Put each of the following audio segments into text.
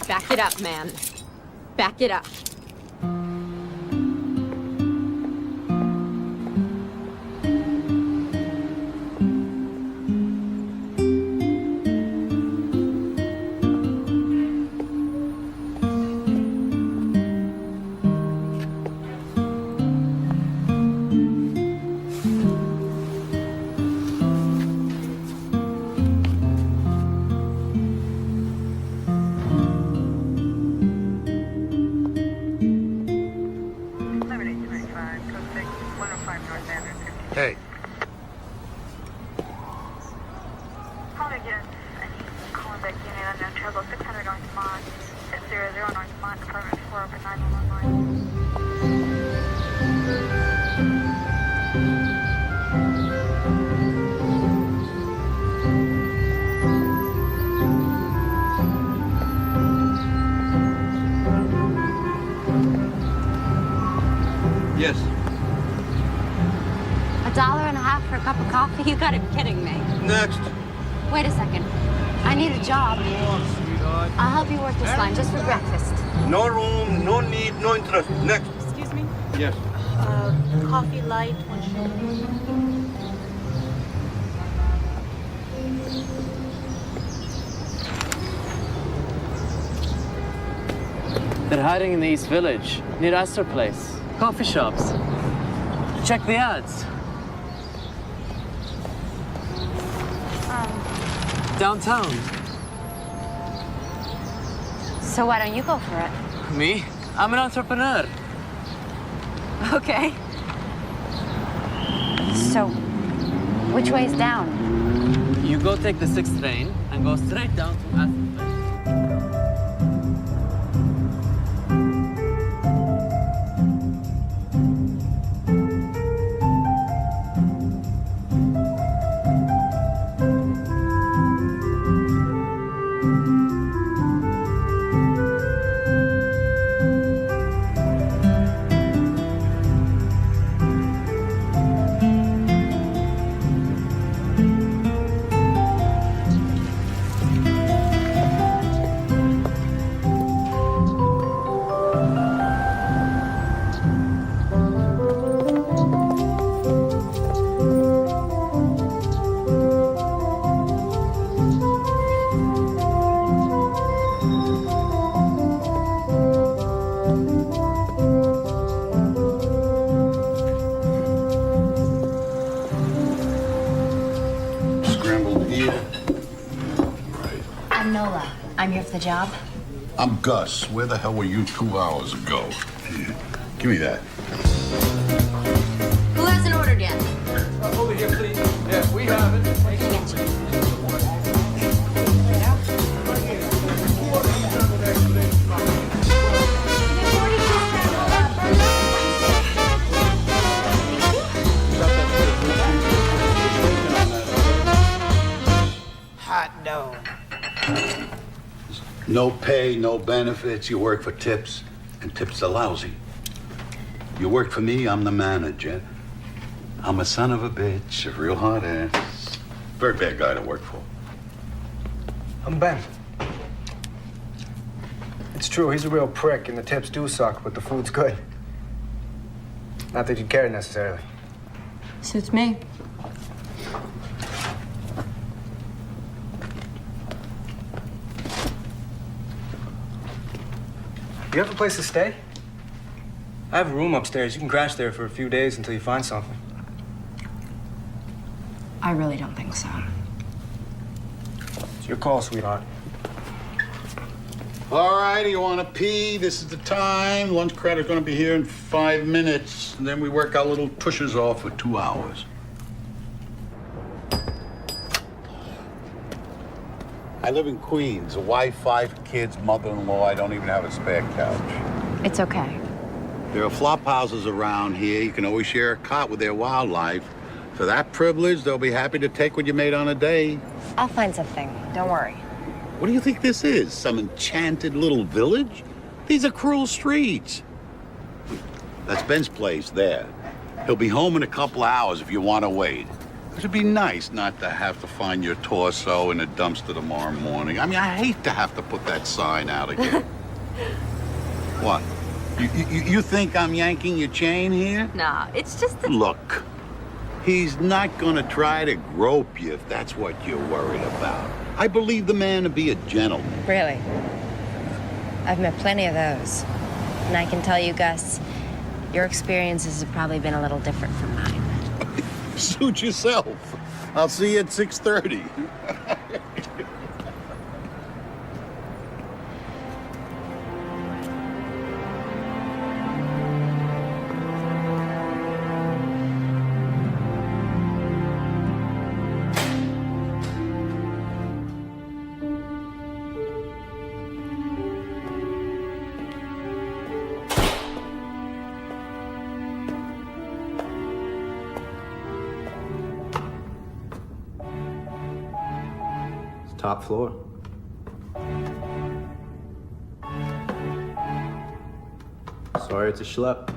Back it up, man. Back it up. Hey. Call again. I need calling back unit unknown trouble 600 North Mont, 600 North Mont, Department 4, open 911 line. Yes. $1.50 for a cup of coffee? You gotta be kidding me. Next. Wait a second. I need a job. I'll help you work this line just for breakfast. No room, no need, no interest. Next. Excuse me? Yes. Coffee light, 1 sugar. They're hiding in the East Village, near Astor Place. Coffee shops. Check the ads. Downtown. So why don't you go for it? Me? I'm an entrepreneur. Okay. So, which way's down? You go take the 6th train and go straight down to Astor Place. I'm Nola. I'm here for the job. I'm Gus. Where the hell were you 2 hours ago? Here, give me that. Who hasn't ordered yet? Over here, please. Yes, we have it. Hot dog. No pay, no benefits. You work for tips, and tips are lousy. You work for me, I'm the manager. I'm a son of a bitch, a real hard ass. Very bad guy to work for. I'm Ben. It's true, he's a real prick, and the tips do suck, but the food's good. Not that you care necessarily. Suits me. You have a place to stay? I have a room upstairs. You can crash there for a few days until you find something. I really don't think so. It's your call, sweetheart. All right, you want to pee? This is the time. Lunch credit's going to be here in 5 minutes. And then we work our little tushes off for 2 hours. I live in Queens. A wife, 5 kids, mother-in-law. I don't even have a spare couch. It's okay. There are flop houses around here. You can always share a cot with their wildlife. For that privilege, they'll be happy to take what you made on a day. I'll find something. Don't worry. What do you think this is? Some enchanted little village? These are cruel streets. That's Ben's place there. He'll be home in a couple of hours if you want to wait. It'd be nice not to have to find your torso in a dumpster tomorrow morning. I mean, I hate to have to put that sign out again. What? You think I'm yanking your chain here? Nah, it's just that... Look, he's not gonna try to grope you if that's what you're worried about. I believe the man to be a gentleman. Really? I've met plenty of those. And I can tell you, Gus, your experiences have probably been a little different from mine. Suit yourself. I'll see you at 6:30. Top floor. Sorry, it's a schlep.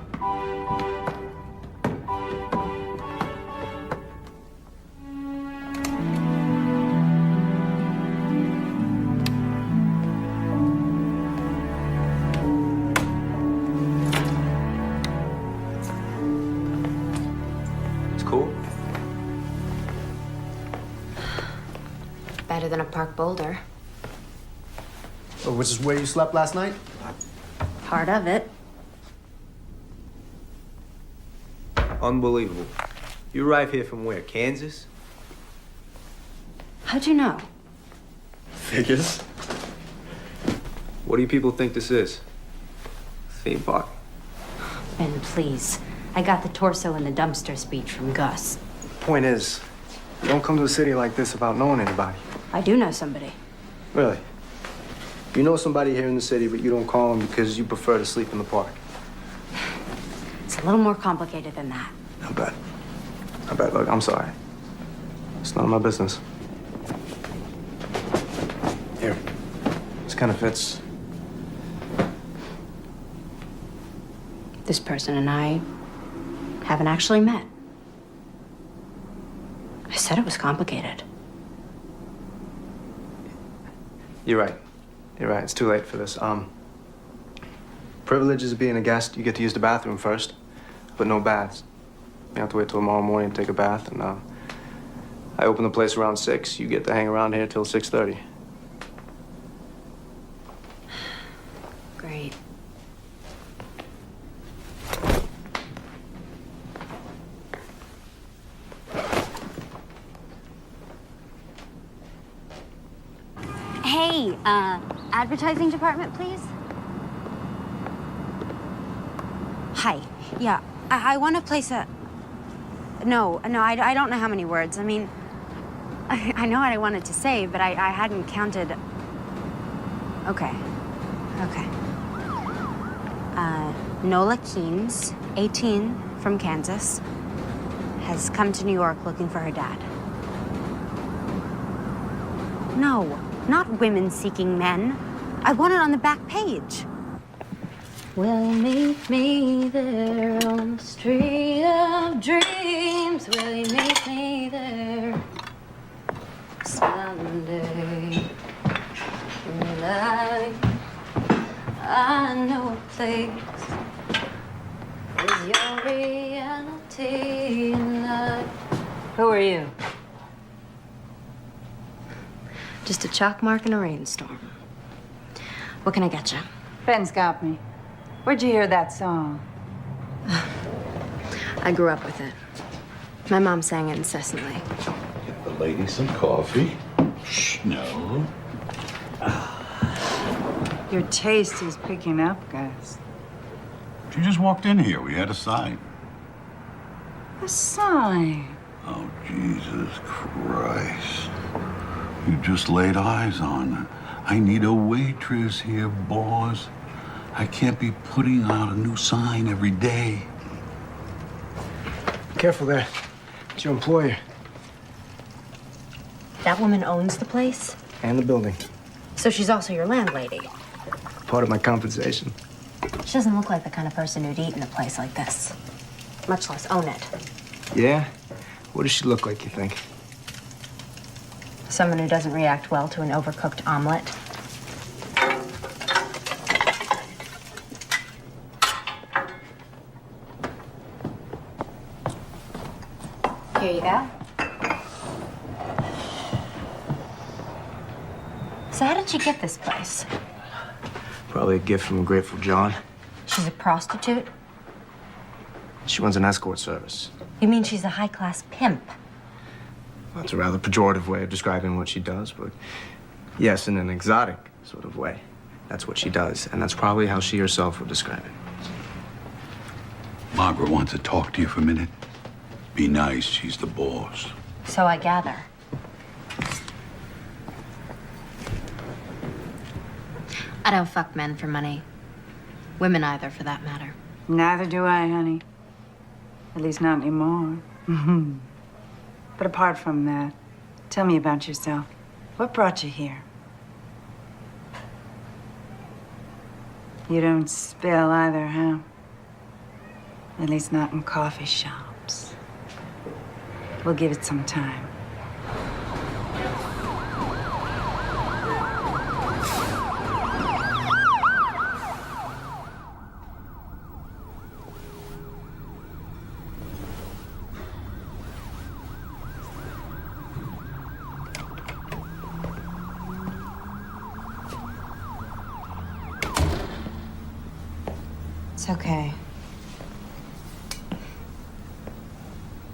It's cool. Better than a park boulder. Oh, which is where you slept last night? Part of it. Unbelievable. You arrive here from where? Kansas? How'd you know? Figures. What do you people think this is? Theme park? Ben, please. I got the torso in the dumpster speech from Gus. Point is, you don't come to a city like this without knowing anybody. I do know somebody. Really? You know somebody here in the city, but you don't call them because you prefer to sleep in the park. It's a little more complicated than that. I bet. I bet. Look, I'm sorry. It's none of my business. Here. This kind of fits. This person and I haven't actually met. I said it was complicated. You're right. You're right. It's too late for this. Privileges of being a guest, you get to use the bathroom first, but no baths. You have to wait till tomorrow morning to take a bath, and I open the place around 6. You get to hang around here till 6:30. Great. Hey, advertising department, please? Hi. Yeah, I want to place a... No, I don't know how many words. I mean, I know what I wanted to say, but I hadn't counted... Okay. Nola Keynes, 18, from Kansas, has come to New York looking for her dad. No, not women seeking men. I want it on the back page. Will you meet me there on the street of dreams? Will you meet me there someday? I know a place is your reality and I... Who are you? Just a chalk mark in a rainstorm. What can I get you? Ben's got me. Where'd you hear that song? I grew up with it. My mom sang it incessantly. Get the lady some coffee. Shh, no. Your taste is picking up, Gus. She just walked in here. We had a sign. A sign? Oh, Jesus Christ. You just laid eyes on her. I need a waitress here, boss. I can't be putting out a new sign every day. Careful there. It's your employer. That woman owns the place? And the building. So she's also your landlady? Part of my compensation. She doesn't look like the kind of person who'd eat in a place like this, much less own it. Yeah? What does she look like, you think? Someone who doesn't react well to an overcooked omelet. Here you go. So how did she get this place? Probably a gift from a Grateful John. She's a prostitute? She runs an escort service. You mean she's a high-class pimp? Well, it's a rather pejorative way of describing what she does, but yes, in an exotic sort of way. That's what she does, and that's probably how she herself would describe it. Margaret wants to talk to you for a minute. Be nice, she's the boss. So I gather. I don't fuck men for money. Women either, for that matter. Neither do I, honey. At least not anymore. But apart from that, tell me about yourself. What brought you here? You don't spill either, huh? At least not in coffee shops. We'll give it some time. It's okay.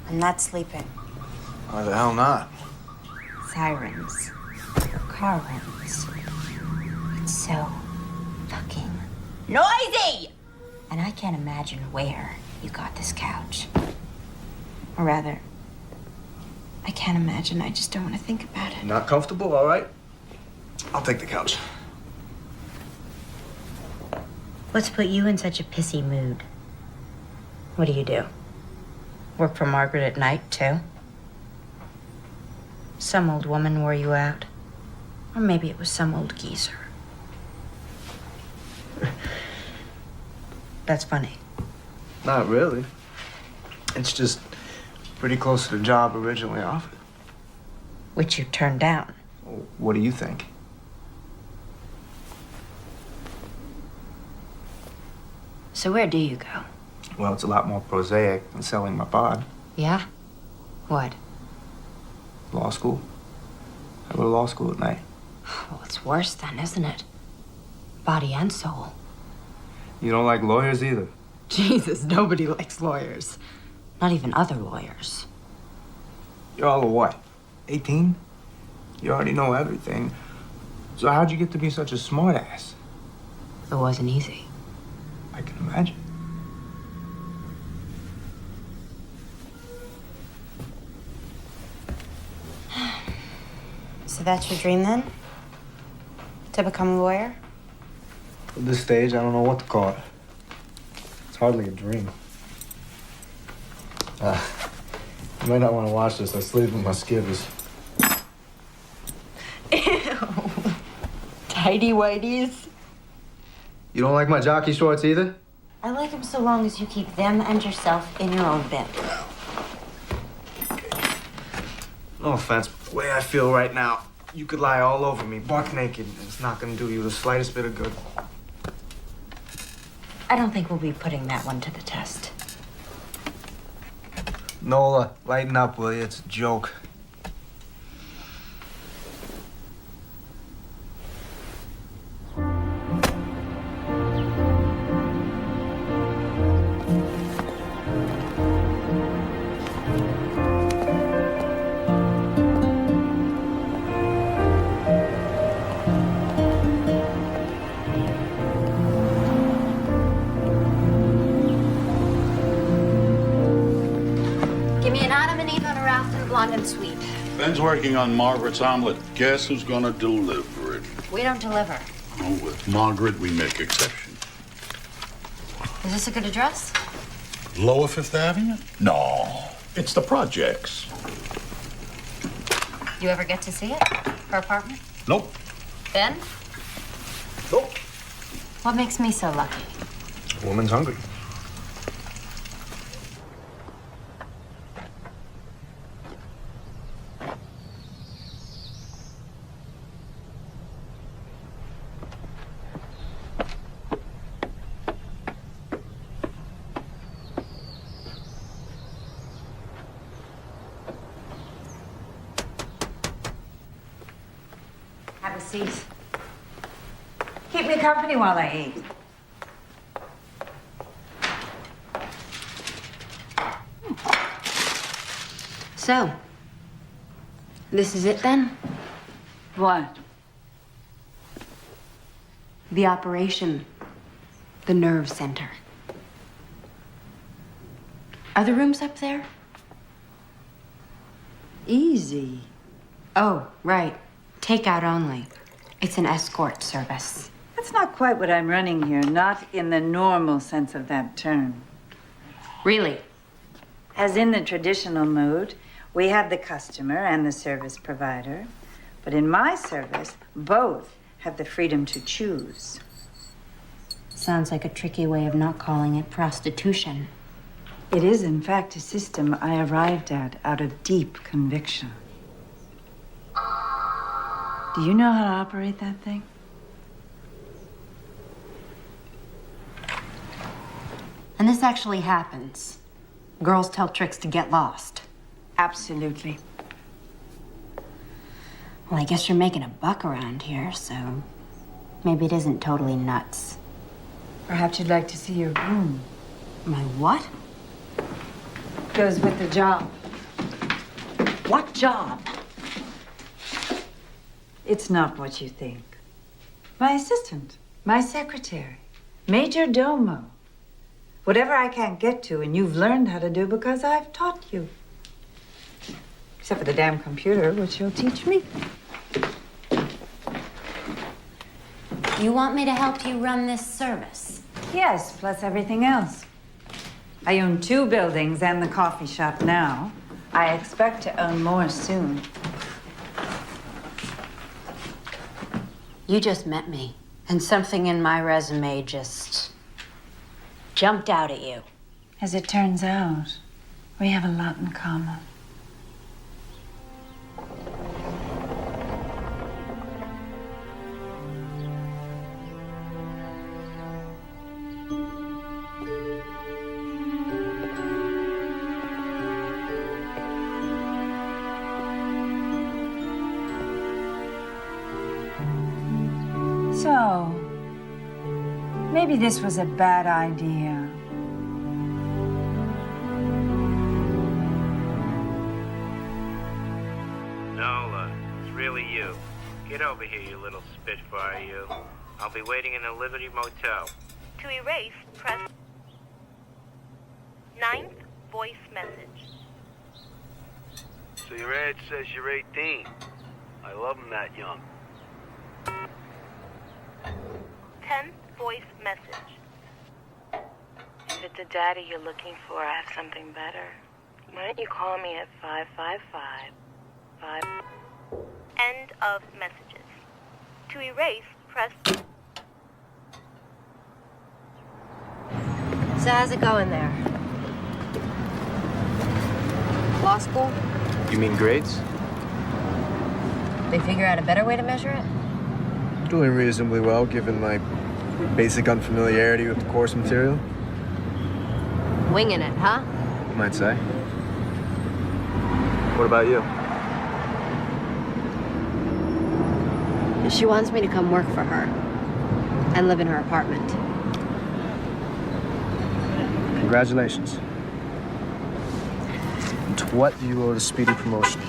I'm not sleeping. Why the hell not? Sirens. Car runs. It's so fucking noisy! And I can't imagine where you got this couch. Or rather, I can't imagine. I just don't want to think about it. Not comfortable, all right? I'll take the couch. What's put you in such a pissy mood? What do? Work for Margaret at night, too? Some old woman wore you out. Or maybe it was some old geezer. That's funny. Not really. It's just pretty close to the job originally offered. Which you turned down. What do you think? So where do you go? Well, it's a lot more prosaic than selling my pod. Yeah? What? Law school. I go to law school at night. Well, it's worse then, isn't it? Body and soul. You don't like lawyers either. Jesus, nobody likes lawyers. Not even other lawyers. You're all of what? 18? You already know everything. So how'd you get to be such a smartass? It wasn't easy. I can imagine. So that's your dream then? To become a lawyer? At this stage, I don't know what to call it. It's hardly a dream. You might not want to watch this. I sleep with my skivvies. Ew. Tidy whities. You don't like my jockey shorts either? I like them so long as you keep them and yourself in your own bin. No offense, but the way I feel right now, you could lie all over me, buck naked, and it's not gonna do you the slightest bit of good. I don't think we'll be putting that one to the test. Nola, lighten up, will you? It's a joke. And sweet. Ben's working on Margaret's omelet. Guess who's gonna deliver it? We don't deliver. Oh, with Margaret, we make exceptions. Is this a good address? Lower Fifth Avenue? No, it's the projects. You ever get to see it? Her apartment? Nope. Ben? Nope. What makes me so lucky? A woman's hungry. Have a seat. Keep me company while I eat. So, this is it then? What? The operation. The nerve center. Are the rooms up there? Easy. Oh, right. Takeout only. It's an escort service. That's not quite what I'm running here, not in the normal sense of that term. Really? As in the traditional mood, we have the customer and the service provider. But in my service, both have the freedom to choose. Sounds like a tricky way of not calling it prostitution. It is, in fact, a system I arrived at out of deep conviction. Do you know how to operate that thing? And this actually happens. Girls tell tricks to get lost. Absolutely. Well, I guess you're making a buck around here, so maybe it isn't totally nuts. Perhaps you'd like to see your room. My what? Goes with the job. What job? It's not what you think. My assistant, my secretary, major domo. Whatever I can't get to and you've learned how to do because I've taught you. Except for the damn computer, which you'll teach me. You want me to help you run this service? Yes, plus everything else. I own 2 buildings and the coffee shop now. I expect to own more soon. You just met me, and something in my resume just jumped out at you. As it turns out, we have a lot in common. So, maybe this was a bad idea. Nola, it's really you. Get over here, you little spitfire, you. I'll be waiting in the Liberty Motel. To erase, press 9th voice message. So your ad says you're 18. I love them that young. 10th voice message. If it's a daddy you're looking for, I have something better. Why don't you call me at 555-5... End of messages. To erase, press... So how's it going there? Law school? You mean grades? They figure out a better way to measure it? Doing reasonably well, given my basic unfamiliarity with the course material. Winging it, huh? You might say. What about you? She wants me to come work for her and live in her apartment. Congratulations. And to what do you owe the speedy promotion?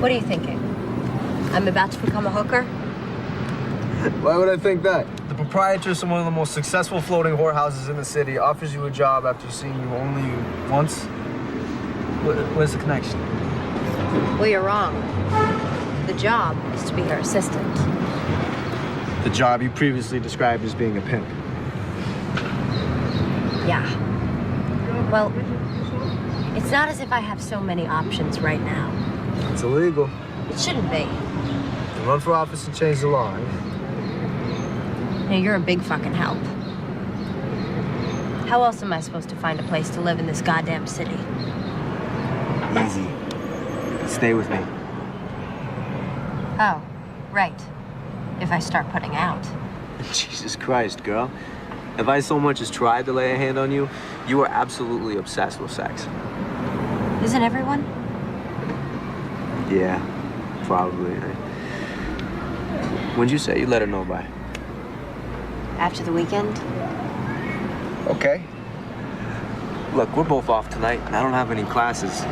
What are you thinking? I'm about to become a hooker? Why would I think that? The proprietress of one of the most successful floating whorehouses in the city offers you a job after seeing you only once? Where's the connection? Well, you're wrong. The job is to be her assistant. The job you previously described as being a pimp. Yeah. Well, it's not as if I have so many options right now. It's illegal. It shouldn't be. You run for office and change the law, eh? Hey, you're a big fucking help. How else am I supposed to find a place to live in this goddamn city? Easy. Stay with me. Oh, right. If I start putting out. Jesus Christ, girl. If I so much as tried to lay a hand on you, you are absolutely obsessed with sex. Isn't everyone? Yeah, probably. When'd you say you let her know by? After the weekend? Okay. Look, we're both off tonight, and I don't have any classes.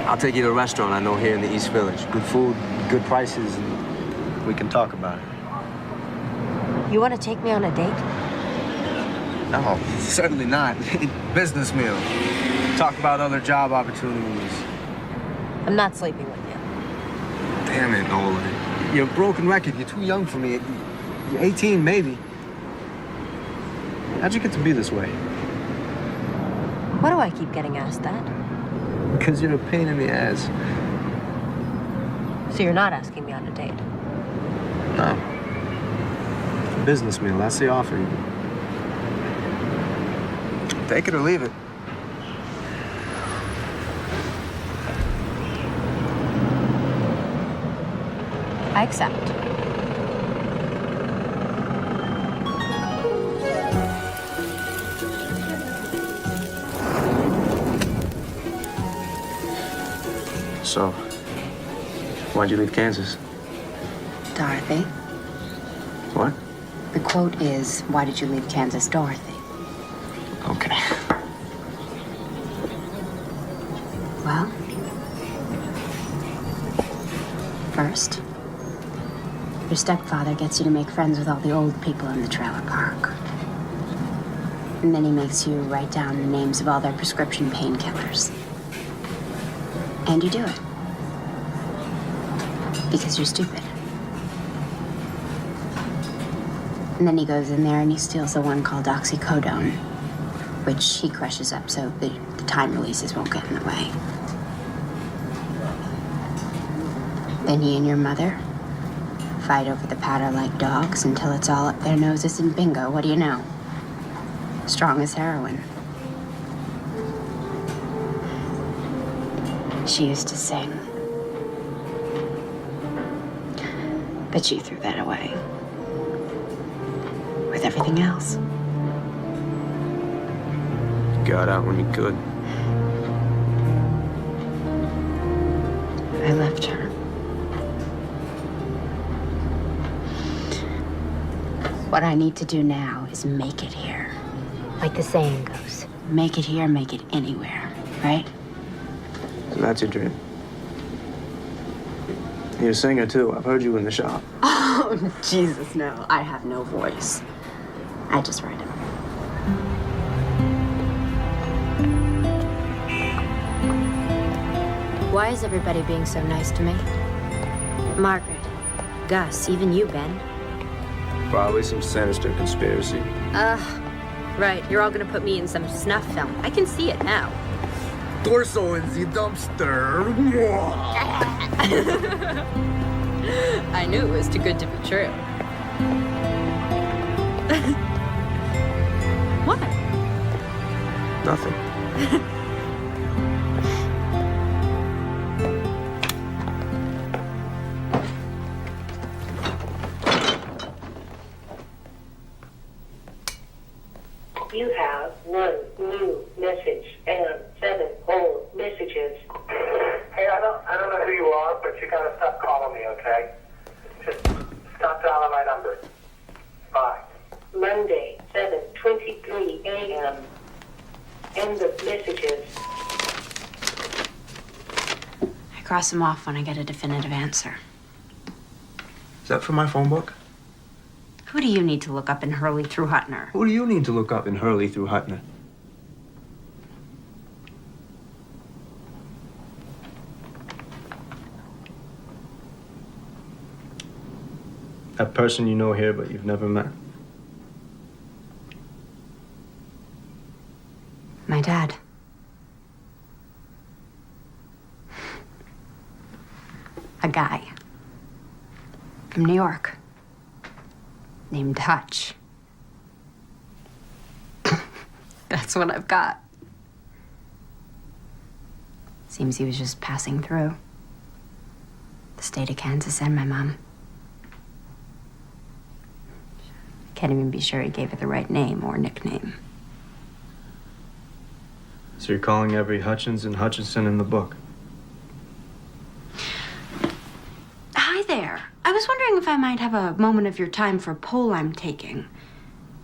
I'll take you to a restaurant I know here in the East Village. Good food, good prices, and we can talk about it. You want to take me on a date? No, certainly not. Business meal. Talk about other job opportunities. I'm not sleeping with you. Damn it, Nolan. You're a broken record. You're too young for me. You're 18, maybe. How'd you get to be this way? Why do I keep getting asked that? Because you're a pain in the ass. So you're not asking me on a date? No. Business meal, that's the offer. Take it or leave it. I accept. So, why'd you leave Kansas? Dorothy. What? The quote is, why did you leave Kansas, Dorothy? Okay. Well, first, your stepfather gets you to make friends with all the old people in the trailer park. And then he makes you write down the names of all their prescription painkillers. And you do it. Because you're stupid. And then he goes in there and he steals the one called oxycodone, which he crushes up so the time releases won't get in the way. Then he and your mother fight over the powder like dogs until it's all up their noses, and bingo, what do you know? Strong as heroin. She used to sing. But she threw that away. With everything else. Got out when you could. I left her. What I need to do now is make it here. Like the saying goes, make it here, make it anywhere, right? So that's your dream. You're a singer, too. I've heard you in the shop. Oh, Jesus, no. I have no voice. I just write it. Why is everybody being so nice to me? Margaret, Gus, even you, Ben. Probably some sinister conspiracy. Right. You're all gonna put me in some snuff film. I can see it now. Torso in the dumpster. I knew it was too good to be true. What? Nothing. You have 1 new message and 7 old messages. Hey, I don't know who you are, but you gotta stop calling me, okay? Just stop dialing my number. Bye. Monday, 7:23 a.m. End of messages. I cross them off when I get a definitive answer. Is that from my phone book? Who do you need to look up in Hurley through Hutner? Who do you need to look up in Hurley through Hutner? That person you know here, but you've never met. My dad. A guy. From New York. Named Hutch. That's what I've got. Seems he was just passing through. The state of Kansas and my mom. Can't even be sure he gave her the right name or nickname. So you're calling every Hutchins and Hutchinson in the book? there. I was wondering if I might have a moment of your time for a poll I'm taking.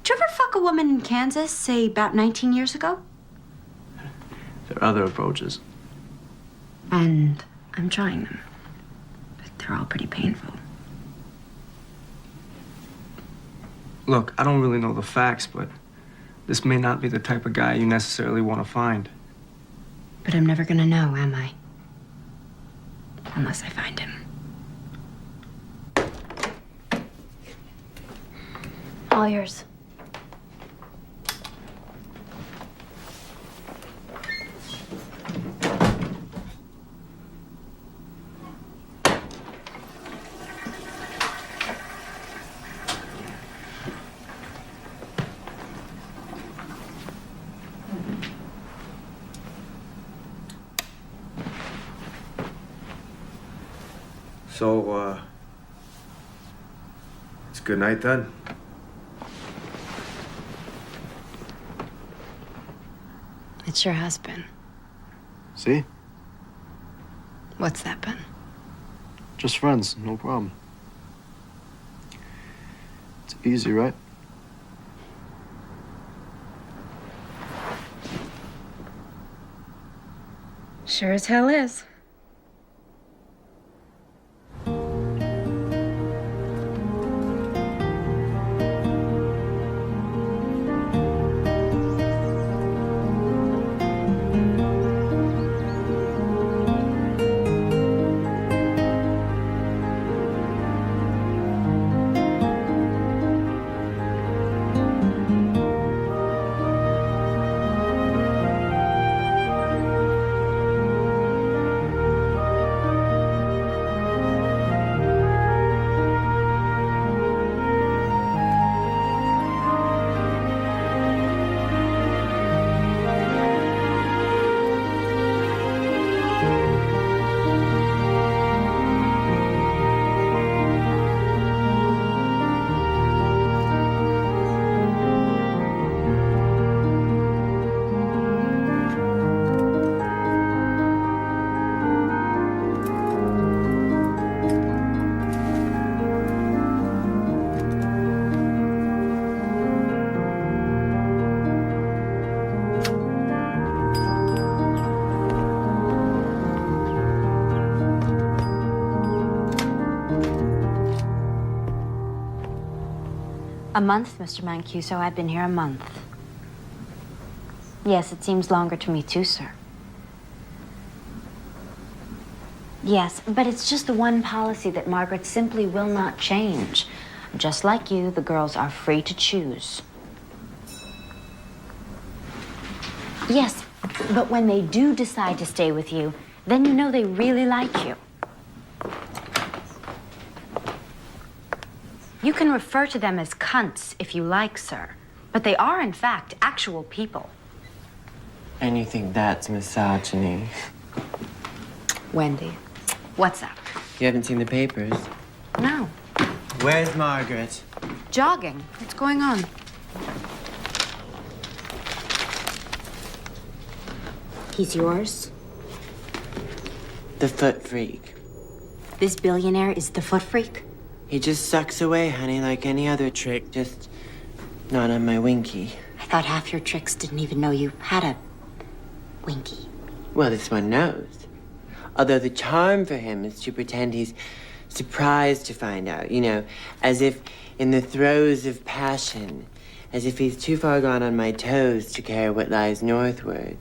Did you ever fuck a woman in Kansas, say about 19 years ago? There are other approaches. And I'm trying them. But they're all pretty painful. Look, I don't really know the facts, but this may not be the type of guy you necessarily want to find. But I'm never gonna know, am I? Unless I find him. All yours. So, it's good night then. It sure has been. See? What's that been? Just friends, no problem. It's easy, right? Sure as hell is. A month, Mr. Mancuso. I've been here a month. Yes, it seems longer to me too, sir. Yes, but it's just the one policy that Margaret simply will not change. Just like you, the girls are free to choose. Yes, but when they do decide to stay with you, then you know they really like you. You can refer to them as cunts if you like, sir. But they are, in fact, actual people. And you think that's misogyny? Wendy, what's up? You haven't seen the papers? No. Where's Margaret? Jogging. What's going on? He's yours? The foot freak. This billionaire is the foot freak? He just sucks away, honey, like any other trick, just not on my winky. I thought half your tricks didn't even know you had a winky. Well, this one knows. Although the charm for him is to pretend he's surprised to find out, you know, as if in the throes of passion, as if he's too far gone on my toes to care what lies northward.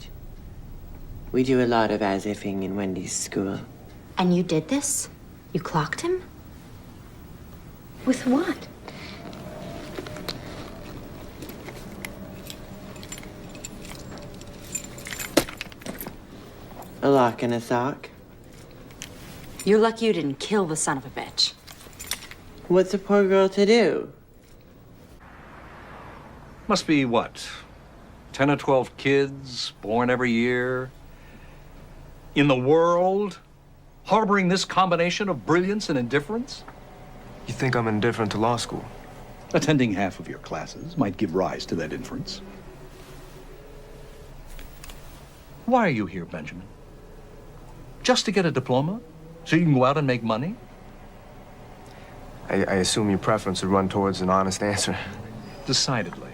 We do a lot of as-ifing in Wendy's school. And you did this? You clocked him? With what? A lock and a sock. You're lucky you didn't kill the son of a bitch. What's a poor girl to do? Must be, what, 10 or 12 kids born every year in the world harboring this combination of brilliance and indifference? You think I'm indifferent to law school? Attending half of your classes might give rise to that inference. Why are you here, Benjamin? Just to get a diploma? So you can go out and make money? I assume your preference would run towards an honest answer. Decidedly.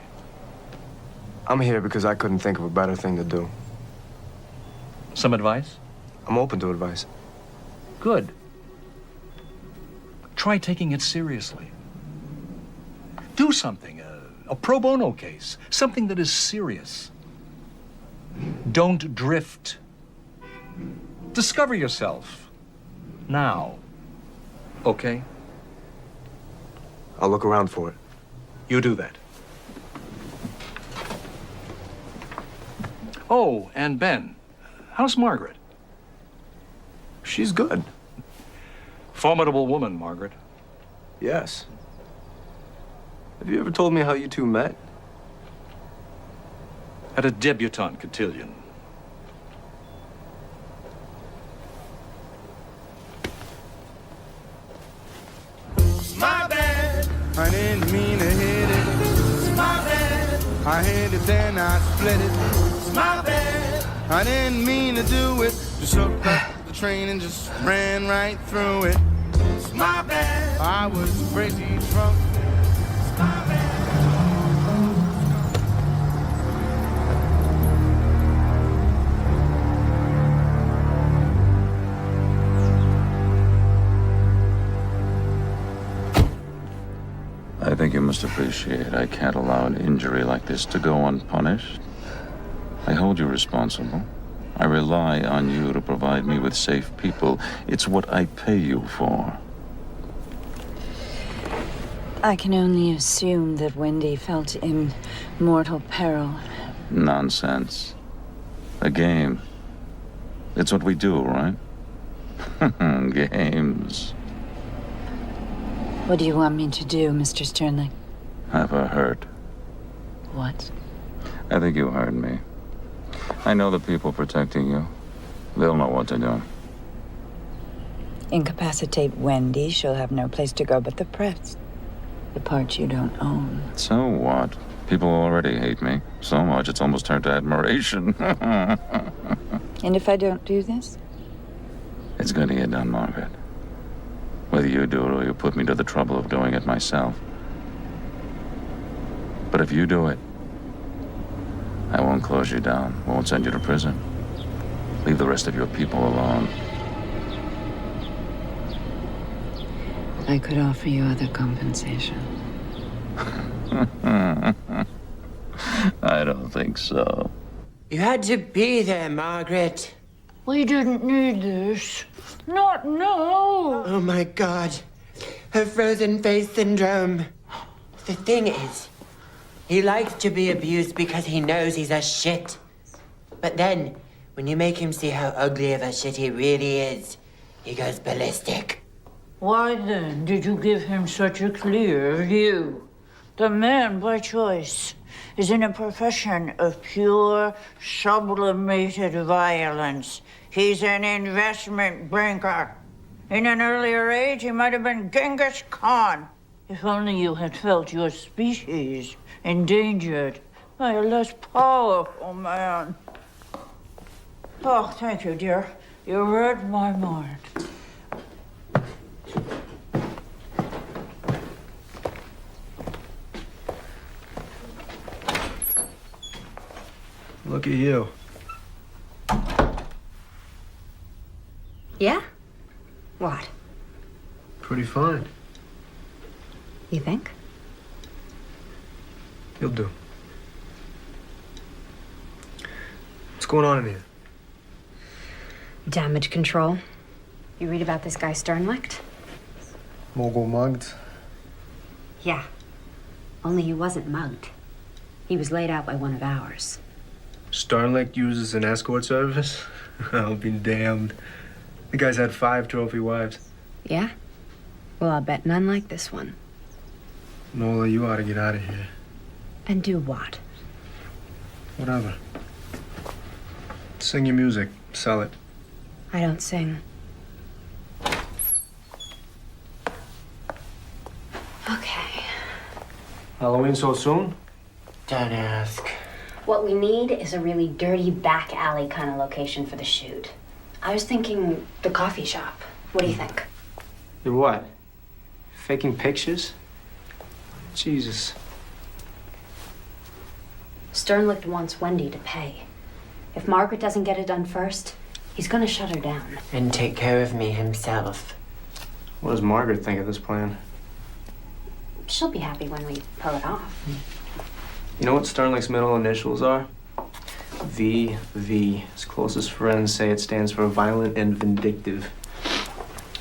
I'm here because I couldn't think of a better thing to do. Some advice? I'm open to advice. Good. Try taking it seriously. Do something, a pro bono case, something that is serious. Don't drift. Discover yourself. Now. Okay? I'll look around for it. You do that. Oh, and Ben, how's Margaret? She's good. Formidable woman, Margaret. Yes. Have you ever told me how you two met? At a debutante cotillion. My bad, I didn't mean to hit it. It's my bad, I hit it then I split it. It's my bad, I didn't mean to do it. Just hooked up the train and just ran right through it. It's my bad, I was crazy drunk. It's my bad. I think you must appreciate I can't allow an injury like this to go unpunished. I hold you responsible. I rely on you to provide me with safe people. It's what I pay you for. I can only assume that Wendy felt in mortal peril. Nonsense. A game. It's what we do, right? Games. What do you want me to do, Mr. Sternlicht? Have her hurt. What? I think you heard me. I know the people protecting you. They'll know what to do. Incapacitate Wendy, she'll have no place to go but the press. The part you don't own. So what? People already hate me. So much it's almost turned to admiration. And if I don't do this? It's going to get done, Margaret. Whether you do it or you put me to the trouble of doing it myself. But if you do it, I won't close you down, won't send you to prison. Leave the rest of your people alone. I could offer you other compensation. I don't think so. You had to be there, Margaret. We didn't need this. Not now. Oh, my God. Her frozen face syndrome. The thing is, he likes to be abused because he knows he's a shit. But then, when you make him see how ugly of a shit he really is, he goes ballistic. Why then did you give him such a clear view? The man, by choice, is in a profession of pure, sublimated violence. He's an investment banker. In an earlier age, he might have been Genghis Khan. If only you had felt your species endangered by a less powerful man. Oh, thank you, dear. You read my mind. Look at you. Yeah? What? Pretty fine. You think? You'll do. What's going on in here? Damage control. You read about this guy Sternlicht? Mogul mugged? Yeah. Only he wasn't mugged. He was laid out by one of ours. Sternlicht uses an escort service? I'll be damned. The guy's had 5 trophy wives. Yeah? Well, I'll bet none like this one. Nola, you ought to get out of here. And do what? Whatever. Sing your music. Sell it. I don't sing. Okay. Halloween so soon? Don't ask. What we need is a really dirty back alley kind of location for the shoot. I was thinking the coffee shop. What do you think? The what? Faking pictures? Jesus. Sternlicht wants Wendy to pay. If Margaret doesn't get it done first, he's gonna shut her down. And take care of me himself. What does Margaret think of this plan? She'll be happy when we pull it off. You know what Sternlicht's middle initials are? VV. His closest friends say it stands for violent and vindictive.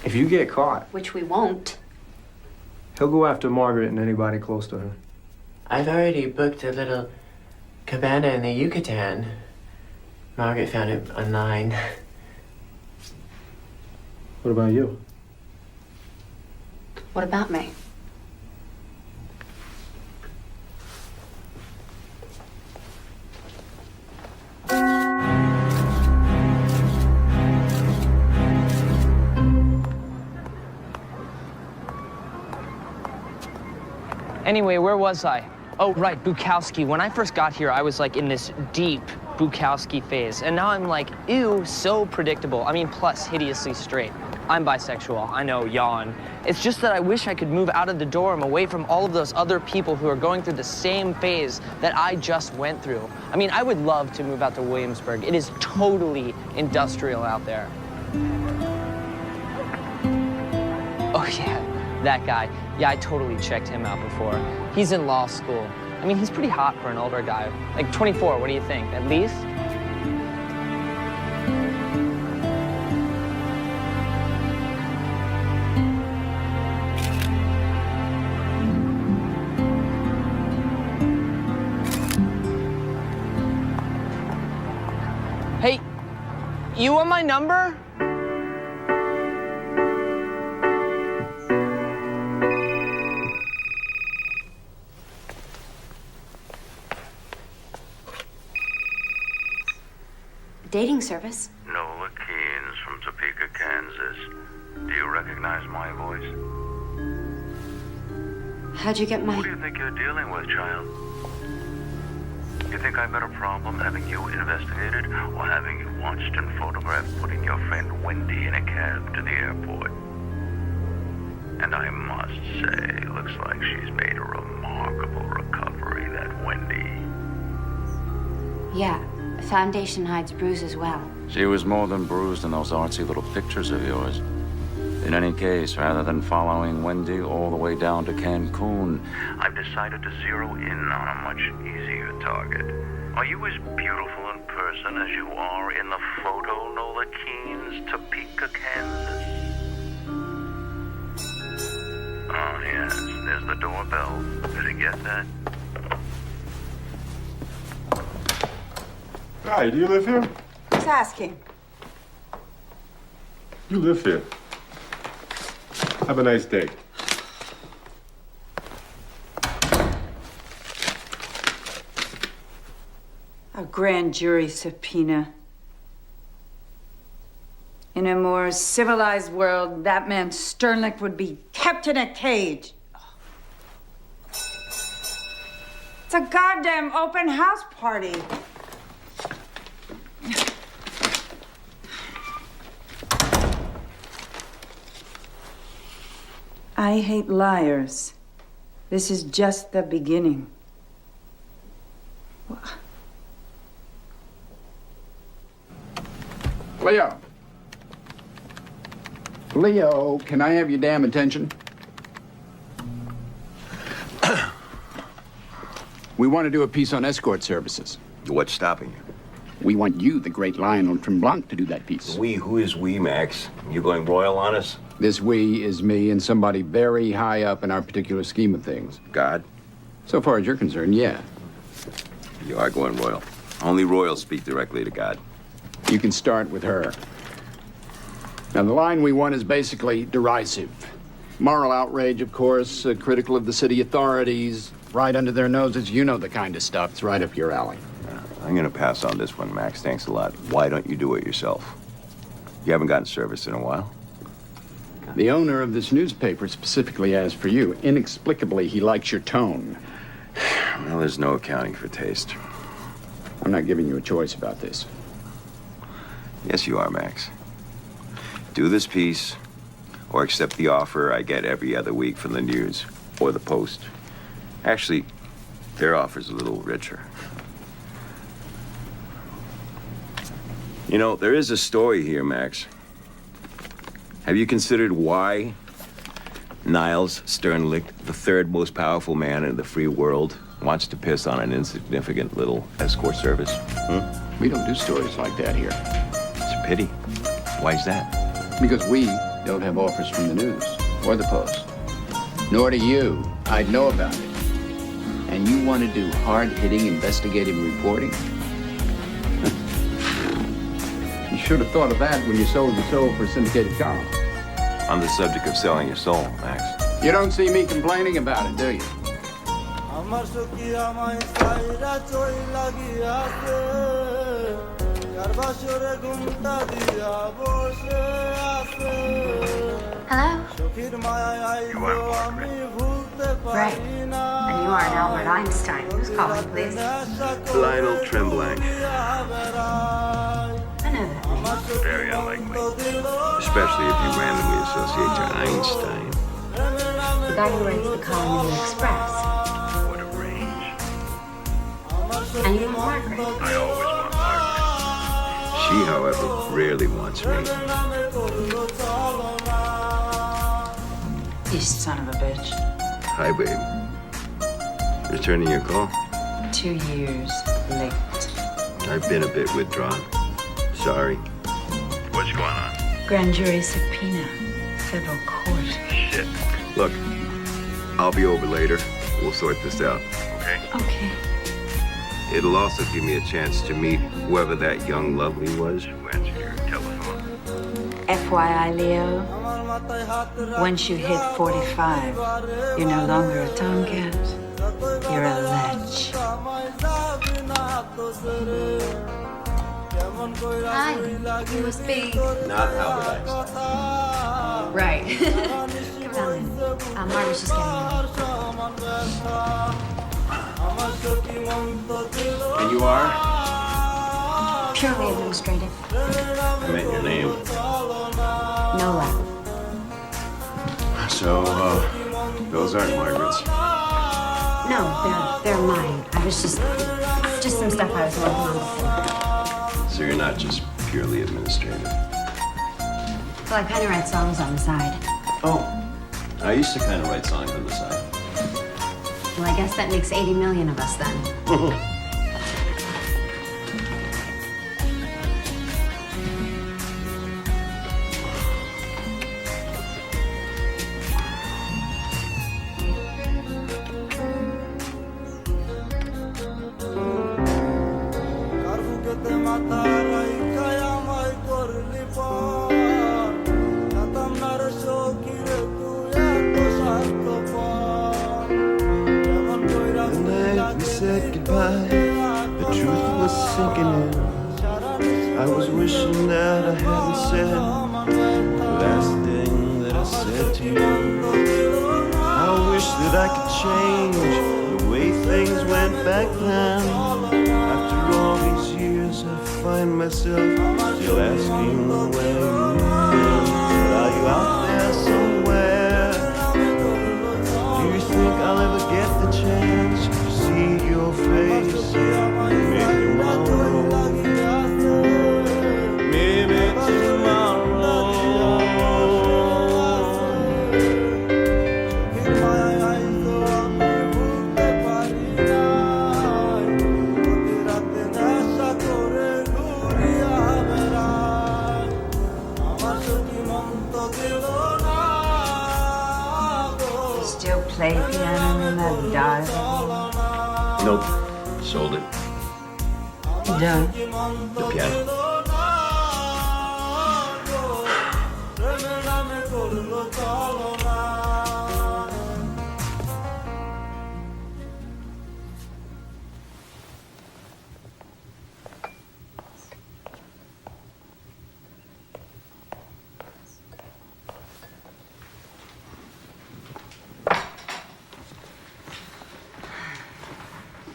If you get caught, Which we won't. he'll go after Margaret and anybody close to her. I've already booked a little cabana in the Yucatan. Margaret found it online. What about you? What about me? Anyway, where was I? Oh, right, Bukowski. When I first got here, I was like in this deep Bukowski phase. And now I'm like, ew, so predictable. I mean, plus hideously straight. I'm bisexual, I know, yawn. It's just that I wish I could move out of the dorm away from all of those other people who are going through the same phase that I just went through. I mean, I would love to move out to Williamsburg. It is totally industrial out there. Oh yeah, that guy. Yeah, I totally checked him out before. He's in law school. I mean, he's pretty hot for an older guy. Like 24, what do you think? At least? Hey, you want my number? Dating service. Nola Keynes from Topeka, Kansas. Do you recognize my voice? How'd you get my... Who do you think you're dealing with, child? You think I've got a problem having you investigated or having you watched and photographed putting your friend Wendy in a cab to the airport? And I must say, looks like she's made a remarkable recovery, that Wendy. Yeah, foundation hides bruises well. She was more than bruised in those artsy little pictures of yours. In any case, rather than following Wendy all the way down to Cancun, I've decided to zero in on a much easier target. Are you as beautiful in person as you are in the photo, Nola Keynes, Topeka, Kansas? Oh, yes, there's the doorbell. Did you get that? Hi, do you live here? Who's asking? You live here. Have a nice day. A grand jury subpoena. In a more civilized world, that man Sternlicht would be kept in a cage. It's a goddamn open house party. I hate liars. This is just the beginning. Leo. Leo, can I have your damn attention? We want to do a piece on escort services. What's stopping you? We want you, the great Lionel Tremblant, to do that piece. We? Who is we, Max? You going royal on us? This we is me and somebody very high up in our particular scheme of things. God? So far as you're concerned, yeah. You are going royal. Only royals speak directly to God. You can start with her. Now, the line we want is basically derisive. Moral outrage, of course, critical of the city authorities, right under their noses. You know the kind of stuff. It's right up your alley. I'm gonna pass on this one, Max. Thanks a lot. Why don't you do it yourself? You haven't gotten service in a while. The owner of this newspaper specifically asked for you. Inexplicably, he likes your tone. Well, there's no accounting for taste. I'm not giving you a choice about this. Yes, you are, Max. Do this piece. or accept the offer I get every other week from the News or the Post. Actually, their offer's a little richer. You know, there is a story here, Max. Have you considered why Niles Sternlicht, the third most powerful man in the free world, wants to piss on an insignificant little escort service? We don't do stories like that here. It's a pity. Why's that? Because we don't have offers from the News or the Post. Nor do you. I'd know about it. And you want to do hard-hitting investigative reporting? You should have thought of that when you sold your soul for a syndicated column. On the subject of selling your soul, Max. You don't see me complaining about it, do you? Hello? Right. And you are an Albert Einstein. Who's calling, please? Lionel Tremblanc. I know that. Very unlikely. Especially if you randomly associate to Einstein. The guy who writes the column in the Express. What a range. And you want Margaret? I always want Margaret. She, however, rarely wants me. You son of a bitch. Hi, babe. Returning your call? 2 years late. I've been a bit withdrawn. Sorry. What's going on? Grand jury subpoena. Federal court. Shit. Look, I'll be over later. We'll sort this out. Okay? Okay. It'll also give me a chance to meet whoever that young lovely was who answered your telephone. FYI, Leo, once you hit 45, you're no longer a tomcat. You're a lech. Hi. You must be... Not Albert Einstein. Right. Come down in. Margaret's just getting And you are? purely administrative. I meant your name. Nola. So, those aren't Margaret's. No, they're mine. I was just some stuff I was working on before. So you're not just purely administrative. Well, I kind of write songs on the side. Oh, I used to kind of write songs on the side. Well, I guess that makes 80 million of us then. Said goodbye, the truth was sinking in. I was wishing that I hadn't said the last thing that I said to you. I wish that I could change the way things went back then. After all these years, I find myself still asking where you've been. But are you out there somewhere? Do you think I'll ever get the chance to see your face? Maybe tomorrow. Maybe tomorrow. Still play piano in that dive? Nope. Sold it. Done. The piano.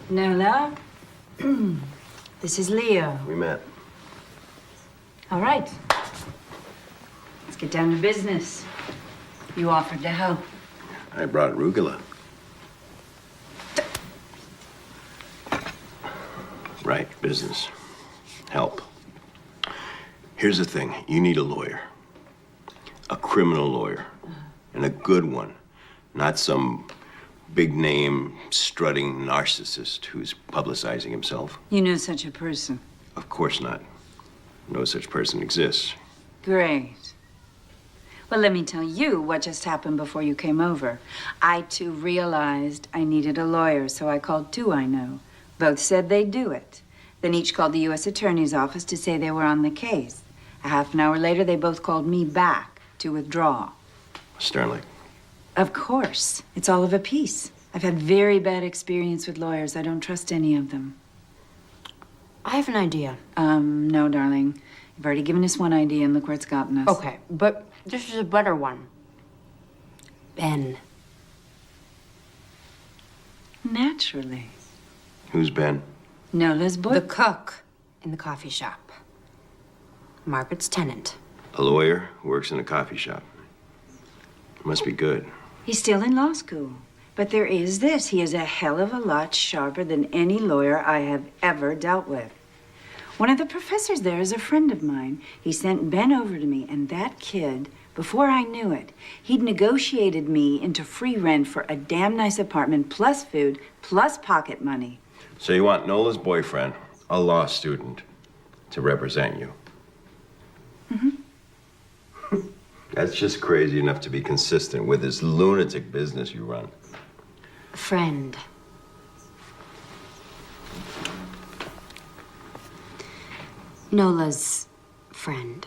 Nola, this is Leo. We met. All right. Let's get down to business. You offered to help. I brought arugula. Right, business. Help. Here's the thing. You need a lawyer. A criminal lawyer. And a good one. Not some big name strutting narcissist who's publicizing himself. You know such a person. Of course not. No such person exists. Great. Well, let me tell you what just happened before you came over. I, too, realized I needed a lawyer, so I called two I know. Both said they'd do it. Then each called the U.S. Attorney's office to say they were on the case. A half an hour later, they both called me back to withdraw. Sternly. Of course. It's all of a piece. I've had very bad experience with lawyers. I don't trust any of them. I have an idea. No, darling. You've already given us one idea, and look where it's gotten us. Okay, but this is a better one. Ben. Naturally. Who's Ben? Nola's boy. The cook in the coffee shop. Margaret's tenant. A lawyer who works in a coffee shop. Must be good. He's still in law school. But there is this. He is a hell of a lot sharper than any lawyer I have ever dealt with. One of the professors there is a friend of mine. He sent Ben over to me, and that kid, before I knew it, he'd negotiated me into free rent for a damn nice apartment, plus food, plus pocket money. So you want Nola's boyfriend, a law student, to represent you? Mm-hmm. That's just crazy enough to be consistent with this lunatic business you run. Friend. Nola's friend.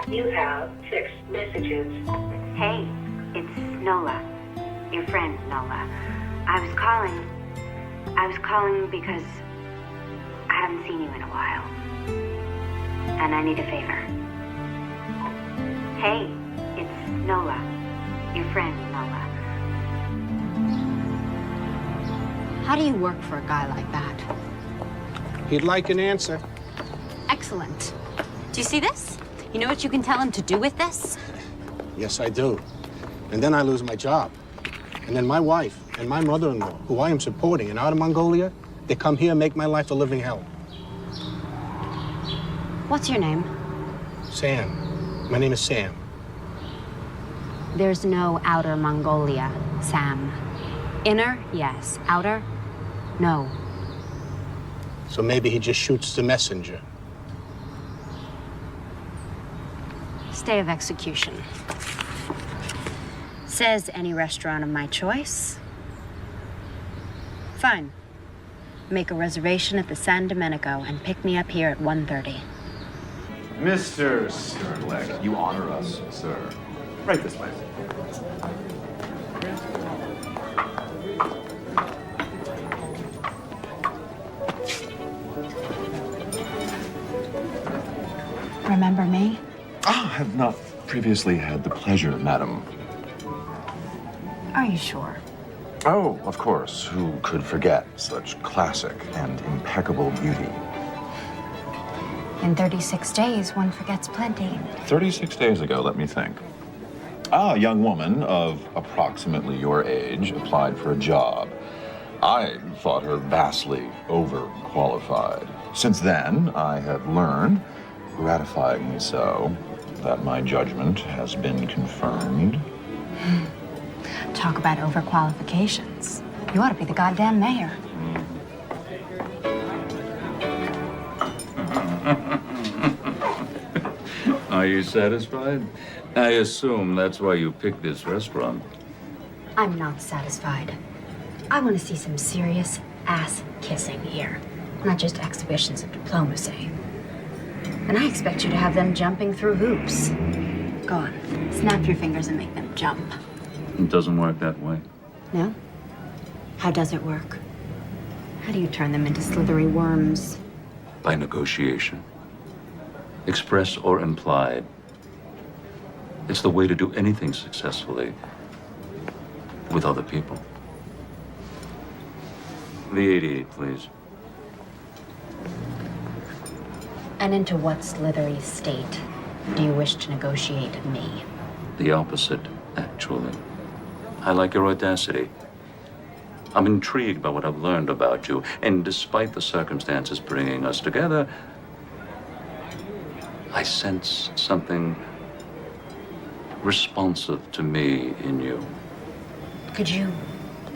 You have 6 messages. Hey, it's Nola. Your friend, Nola. I was calling because I haven't seen you in a while. And I need a favor. Hey, it's Nola. Your friend, Nola. How do you work for a guy like that? He'd like an answer. Excellent. Do you see this? You know what you can tell him to do with this? Yes, I do. And then I lose my job. And then my wife and my mother-in-law, who I am supporting in Outer Mongolia, they come here and make my life a living hell. What's your name? Sam. My name is Sam. There's no Outer Mongolia, Sam. Inner, yes. Outer, no. So maybe he just shoots the messenger. Stay of execution. Says any restaurant of my choice. Fine. Make a reservation at the San Domenico and pick me up here at 1:30. Mr. Sternleck, you honor us, sir. Right this way. Remember me? Ah, I have not previously had the pleasure, madam. Are you sure? Oh, of course. Who could forget such classic and impeccable beauty? In 36 days, one forgets plenty. 36 days ago, let me think. A young woman of approximately your age applied for a job. I thought her vastly overqualified. Since then, I have learned, gratifyingly so, that my judgment has been confirmed. Talk about overqualifications. You ought to be the goddamn mayor. Are you satisfied? I assume that's why you picked this restaurant. I'm not satisfied. I want to see some serious ass kissing here, not just exhibitions of diplomacy. And I expect you to have them jumping through hoops. Go on, snap your fingers and make them jump. It doesn't work that way. No? How does it work? How do you turn them into slithery worms? By negotiation. Express or implied. It's the way to do anything successfully with other people. The 88, please. And into what slithery state do you wish to negotiate me? The opposite, actually. I like your audacity. I'm intrigued by what I've learned about you, and despite the circumstances bringing us together, I sense something responsive to me in you. Could you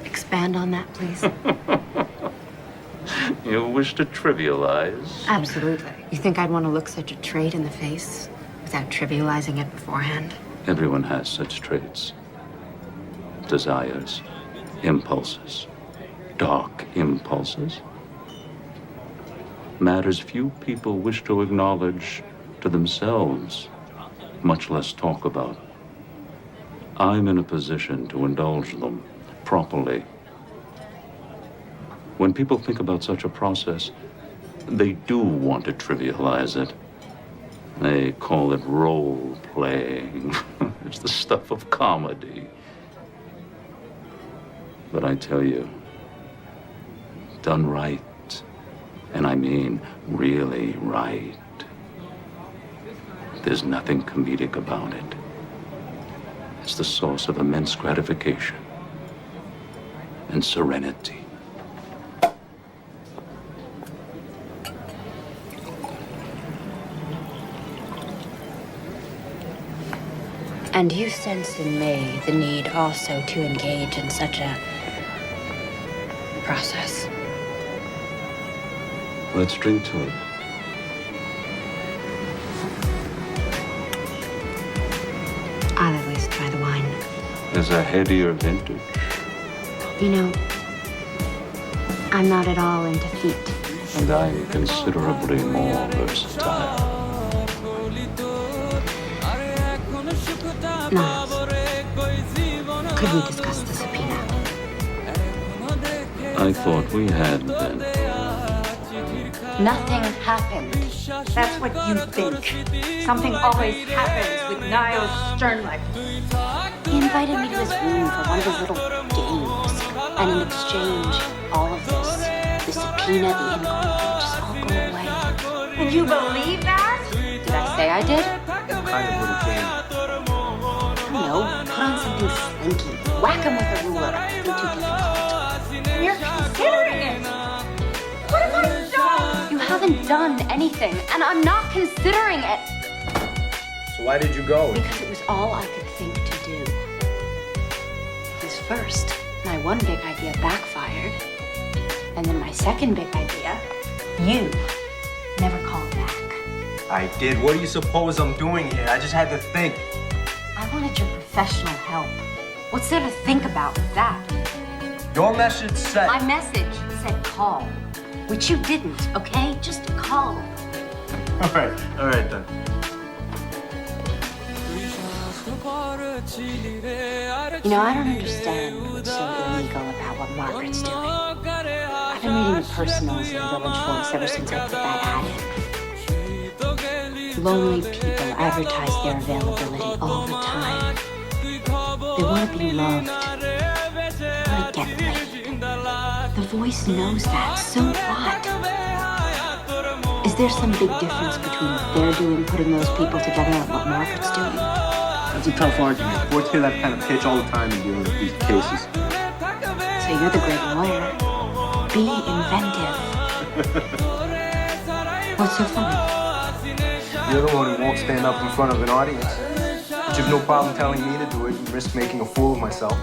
expand on that, please? You wish to trivialize? Absolutely. You think I'd want to look such a trait in the face without trivializing it beforehand? Everyone has such traits. Desires, impulses, dark impulses. Matters few people wish to acknowledge to themselves, much less talk about. I'm in a position to indulge them properly. When people think about such a process, they do want to trivialize it. They call it role-playing. It's the stuff of comedy. But I tell you, done right, and I mean really right, there's nothing comedic about it. It's the source of immense gratification and serenity. And you sense in me the need also to engage in such a process. Let's drink to it. I'll at least try the wine. There's a headier vintage. You know, I'm not at all into feet. And I'm considerably more versatile. Niles, could we discuss the subpoena? I thought we had been. Nothing happened. That's what you think. Something always happens with Niles Sternlicht. He invited me to his room for one of his little games. And in exchange, all of this, the subpoena, the inquiry, would just all go away. And you believe that? Did I say I did? What kind of little game? No, put on something slinky. Whack him with a ruler. Nothing too difficult. You're considering it. What have I done? You haven't done anything, and I'm not considering it. So why did you go? Because it was all I could think to do. Because first, my one big idea backfired. And then my second big idea, you never called back. I did. What do you suppose I'm doing here? I just had to think. I wanted your professional help. What's there to think about with that? Your message said... My message said call, which you didn't, okay? Just call. All right then. You know, I don't understand what's so illegal about what Margaret's doing. I've been reading the personals in Village Voice ever since I put that ad in. Lonely people advertise their availability all the time. They want to be loved. They want to get laid. The Voice knows that, so what? Is there some big difference between what they're doing, putting those people together, and what Margaret's doing? That's a tough argument. Boys hear that kind of pitch all the time in dealing with these cases. So you're the great lawyer. Be inventive. What's so funny? You're the one who won't stand up in front of an audience. But you have no problem telling me to do it and risk making a fool of myself.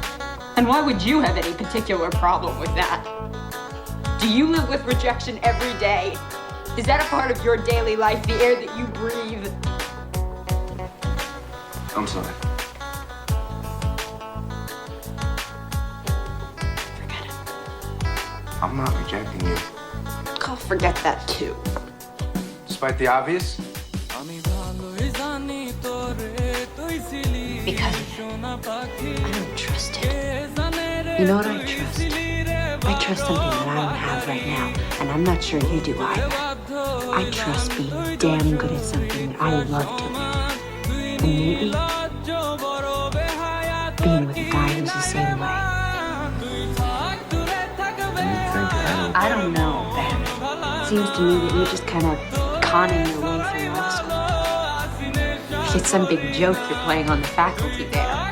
And why would you have any particular problem with that? Do you live with rejection every day? Is that a part of your daily life, the air that you breathe? I'm sorry. Forget it. I'm not rejecting you. I'll forget that too. Despite the obvious? Because I don't trust it. You know what I trust? I trust something that I don't have right now, and I'm not sure you do either. I trust being damn good at something that I love doing. And maybe being with a guy who's the same way. I don't know, Ben. It seems to me that you're just kind of conning your way through law school. Like it's some big joke you're playing on the faculty there.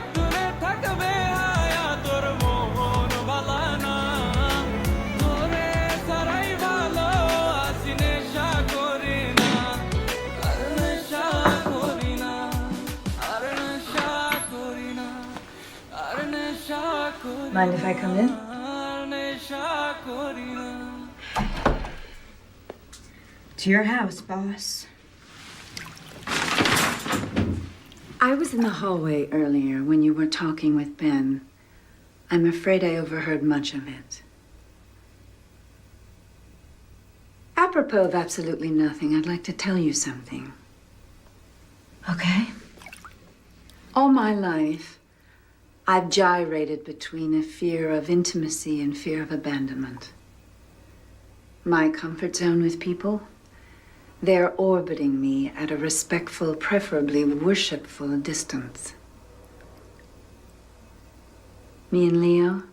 Mind if I come in? To your house, boss. I was in the hallway earlier when you were talking with Ben. I'm afraid I overheard much of it. Apropos of absolutely nothing, I'd like to tell you something. Okay? All my life, I've gyrated between a fear of intimacy and fear of abandonment. My comfort zone with people, they're orbiting me at a respectful, preferably worshipful distance. Me and Leo,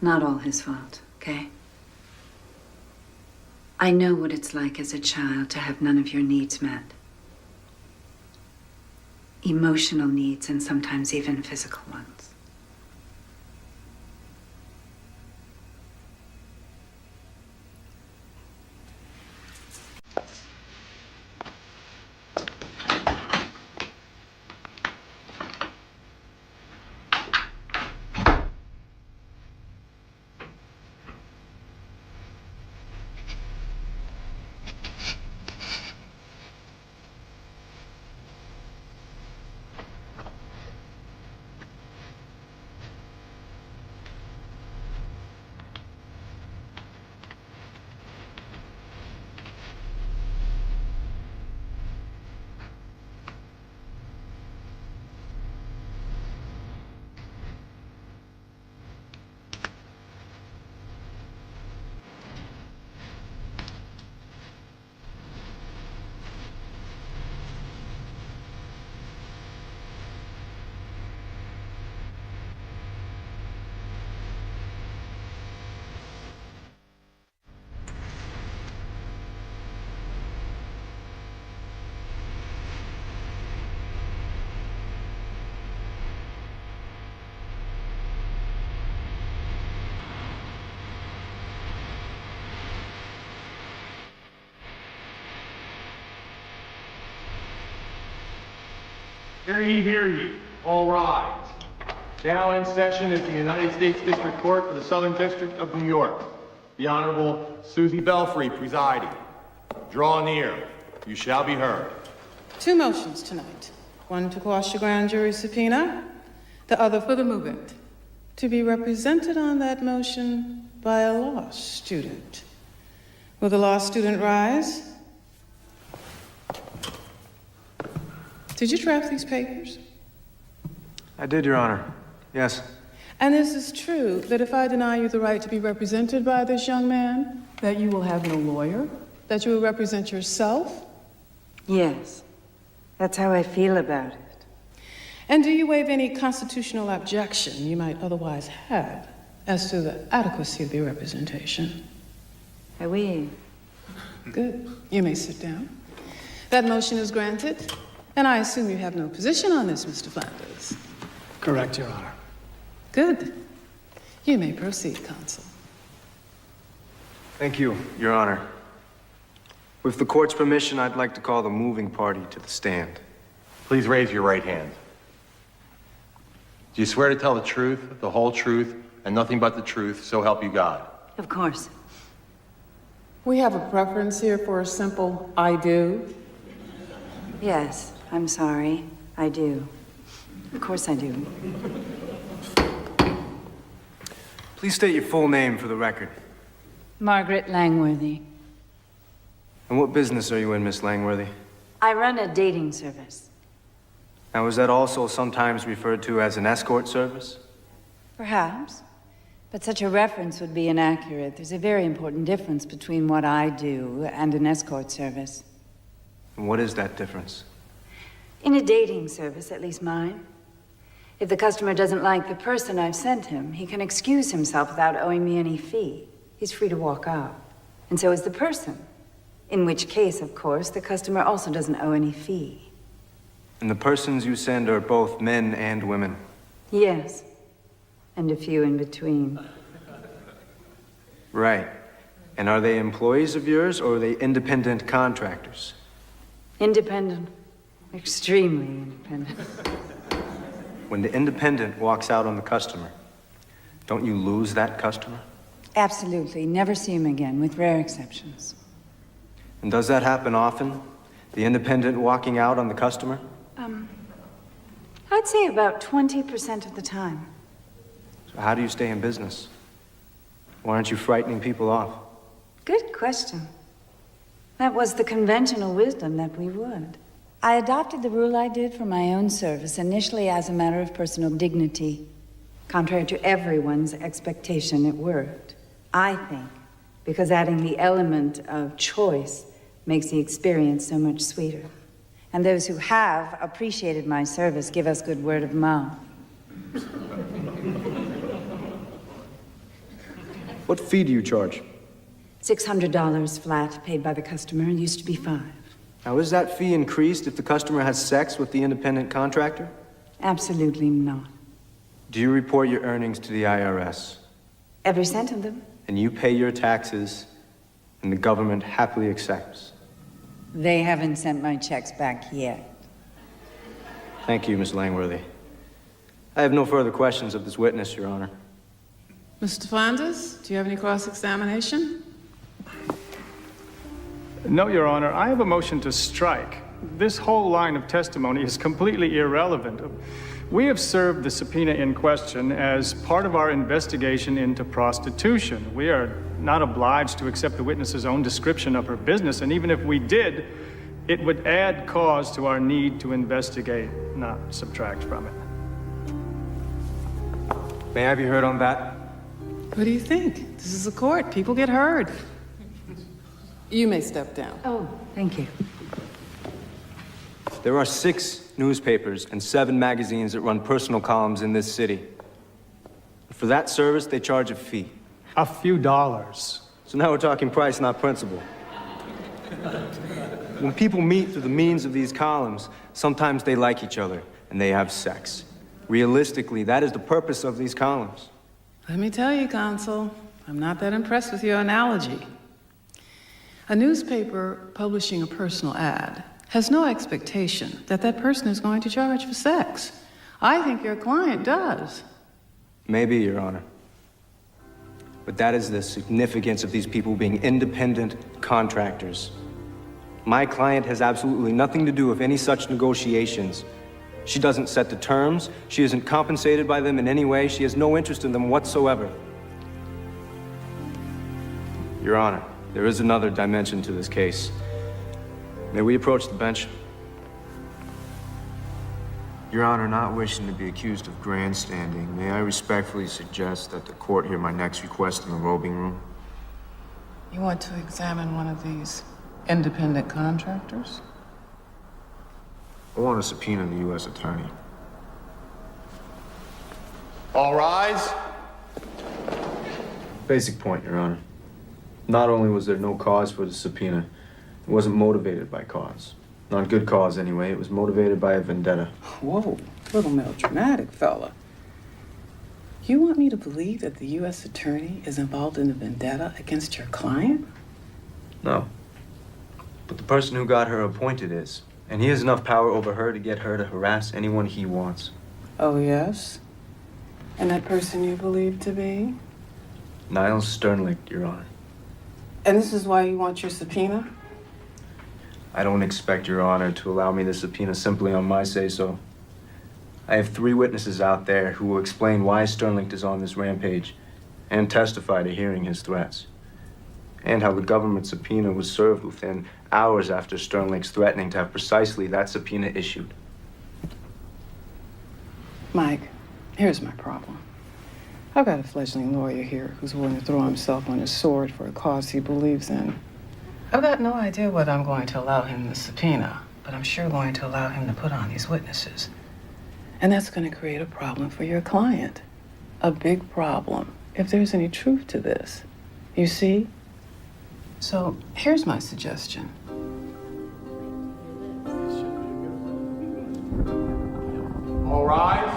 not all his fault, okay? I know what it's like as a child to have none of your needs met. Emotional needs and sometimes even physical ones. Hear ye. All rise. Now in session is the United States District Court for the Southern District of New York. The Honorable Susie Belfry presiding. Draw near. You shall be heard. Two motions tonight. One to quash the grand jury subpoena, the other for the movement. To be represented on that motion by a law student. Will the law student rise? Did you draft these papers? I did, Your Honor. Yes. And is this true that if I deny you the right to be represented by this young man, that you will have no lawyer? That you will represent yourself? Yes. That's how I feel about it. And do you waive any constitutional objection you might otherwise have as to the adequacy of the representation? I waive. Good. You may sit down. That motion is granted. And I assume you have no position on this, Mr. Flanders. Correct, Your Honor. Good. You may proceed, counsel. Thank you, Your Honor. With the court's permission, I'd like to call the moving party to the stand. Please raise your right hand. Do you swear to tell the truth, the whole truth, and nothing but the truth, so help you God? Of course. We have a preference here for a simple I do. Yes, I'm sorry. I do. Of course I do. Please state your full name for the record. Margaret Langworthy. And what business are you in, Miss Langworthy? I run a dating service. Now, is that also sometimes referred to as an escort service? Perhaps. But such a reference would be inaccurate. There's a very important difference between what I do and an escort service. And what is that difference? In a dating service, at least mine, if the customer doesn't like the person I've sent him, he can excuse himself without owing me any fee. He's free to walk out. And so is the person. In which case, of course, the customer also doesn't owe any fee. And the persons you send are both men and women? Yes, and a few in between. Right. And are they employees of yours, or are they independent contractors? Independent. Extremely independent. When the independent walks out on the customer, don't you lose that customer? Absolutely. Never see him again, with rare exceptions. And does that happen often? The independent walking out on the customer? I'd say about 20% of the time. So how do you stay in business? Why aren't you frightening people off? Good question. That was the conventional wisdom that we would. I adopted the rule I did for my own service, initially as a matter of personal dignity. Contrary to everyone's expectation, it worked. I think, because adding the element of choice makes the experience so much sweeter. And those who have appreciated my service give us good word of mouth. What fee do you charge? $600 flat, paid by the customer. It used to be $5. Now, is that fee increased if the customer has sex with the independent contractor? Absolutely not. Do you report your earnings to the IRS? Every cent of them. And you pay your taxes, and the government happily accepts? They haven't sent my checks back yet. Thank you, Miss Langworthy. I have no further questions of this witness, Your Honor. Mr. Flanders, do you have any cross-examination? No, Your Honor. I have a motion to strike. This whole line of testimony is completely irrelevant. We have served the subpoena in question as part of our investigation into prostitution. We are not obliged to accept the witness's own description of her business, and even if we did, it would add cause to our need to investigate, not subtract from it. May I be heard on that? What do you think? This is a court. People get heard. You may step down. Oh, thank you. There are 6 newspapers and 7 magazines that run personal columns in this city. For that service, they charge a fee. A few dollars. So now we're talking price, not principle. When people meet through the means of these columns, sometimes they like each other and they have sex. Realistically, that is the purpose of these columns. Let me tell you, Consul, I'm not that impressed with your analogy. A newspaper publishing a personal ad has no expectation that that person is going to charge for sex. I think your client does. Maybe, Your Honor. But that is the significance of these people being independent contractors. My client has absolutely nothing to do with any such negotiations. She doesn't set the terms. She isn't compensated by them in any way. She has no interest in them whatsoever. Your Honor, there is another dimension to this case. May we approach the bench? Your Honor, not wishing to be accused of grandstanding, may I respectfully suggest that the court hear my next request in the robing room? You want to examine one of these independent contractors? I want to subpoena the U.S. Attorney. All rise. Basic point, Your Honor. Not only was there no cause for the subpoena, it wasn't motivated by cause. Not good cause, anyway. It was motivated by a vendetta. Whoa, little melodramatic fella. You want me to believe that the U.S. Attorney is involved in a vendetta against your client? No. But the person who got her appointed is. And he has enough power over her to get her to harass anyone he wants. Oh, yes? And that person you believe to be? Niles Sternlicht, Your Honor. And this is why you want your subpoena? I don't expect Your Honor to allow me the subpoena simply on my say-so. I have 3 witnesses out there who will explain why Sternlicht is on this rampage and testify to hearing his threats. And how the government subpoena was served within hours after Sternlicht's threatening to have precisely that subpoena issued. Mike, here's my problem. I've got a fledgling lawyer here who's willing to throw himself on his sword for a cause he believes in. I've got no idea what I'm going to allow him in the subpoena, but I'm sure going to allow him to put on these witnesses. And that's going to create a problem for your client. A big problem, if there's any truth to this. You see? So here's my suggestion. All rise.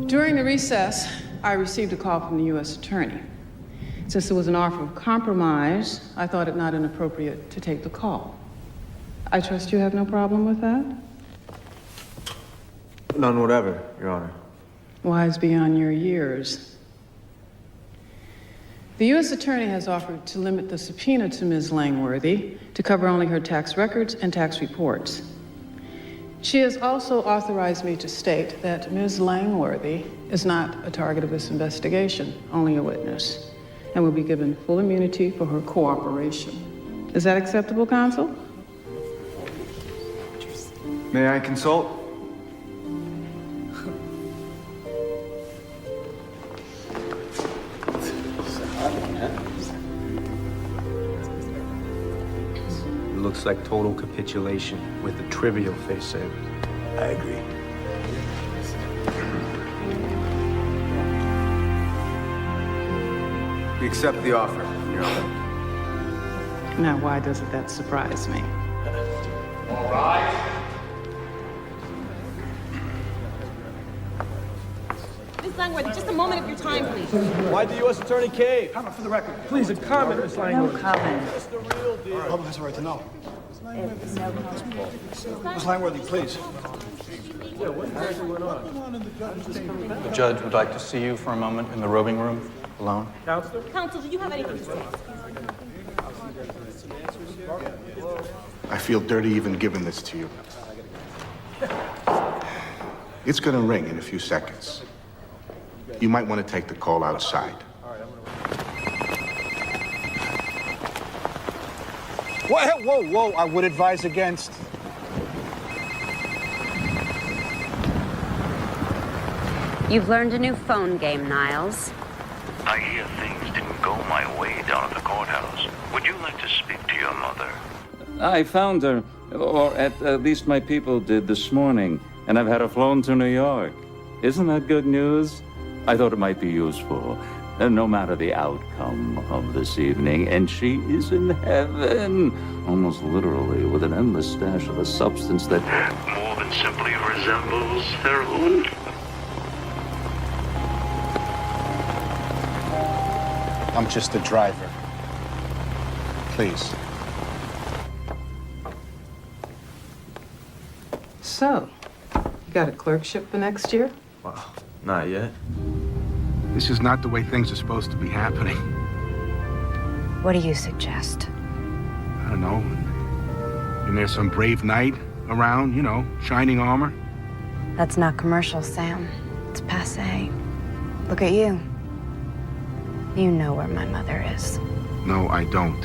During the recess, I received a call from the U.S. Attorney. Since there was an offer of compromise, I thought it not inappropriate to take the call. I trust you have no problem with that? None whatever, Your Honor. Wise beyond your years. The U.S. Attorney has offered to limit the subpoena to Ms. Langworthy to cover only her tax records and tax reports. She has also authorized me to state that Ms. Langworthy is not a target of this investigation, only a witness, and will be given full immunity for her cooperation. Is that acceptable, counsel? May I consult? It looks like total capitulation with a trivial face saver. I agree. We accept the offer, Your Honor. Now, why doesn't that surprise me? All rise. Miss Langworthy, just a moment of your time, please. Why the U.S. Attorney cave? Comment for the record. Please, a comment, Miss Langworthy. No comment. That's the real deal. The public has a right to know. Miss Langworthy, please. Yeah, what exactly went on? The judge would like to see you for a moment in the robing room, alone. Counselor? Counsel, do you have anything to say? I feel dirty even giving this to you. It's gonna ring in a few seconds. You might want to take the call outside. Whoa, I would advise against. You've learned a new phone game, Niles. I hear things didn't go my way down at the courthouse. Would you like to speak to your mother? I found her, or at least my people did this morning, and I've had her flown to New York. Isn't that good news? I thought it might be useful, no matter the outcome of this evening. And she is in heaven, almost literally, with an endless stash of a substance that More than simply resembles heroin? I'm just a driver. Please. So, you got a clerkship for next year? Well, not yet. This is not the way things are supposed to be happening. What do you suggest? I don't know. And there's some brave knight around, you know, shining armor. That's not commercial, Sam. It's passé. Look at you. You know where my mother is. No, I don't.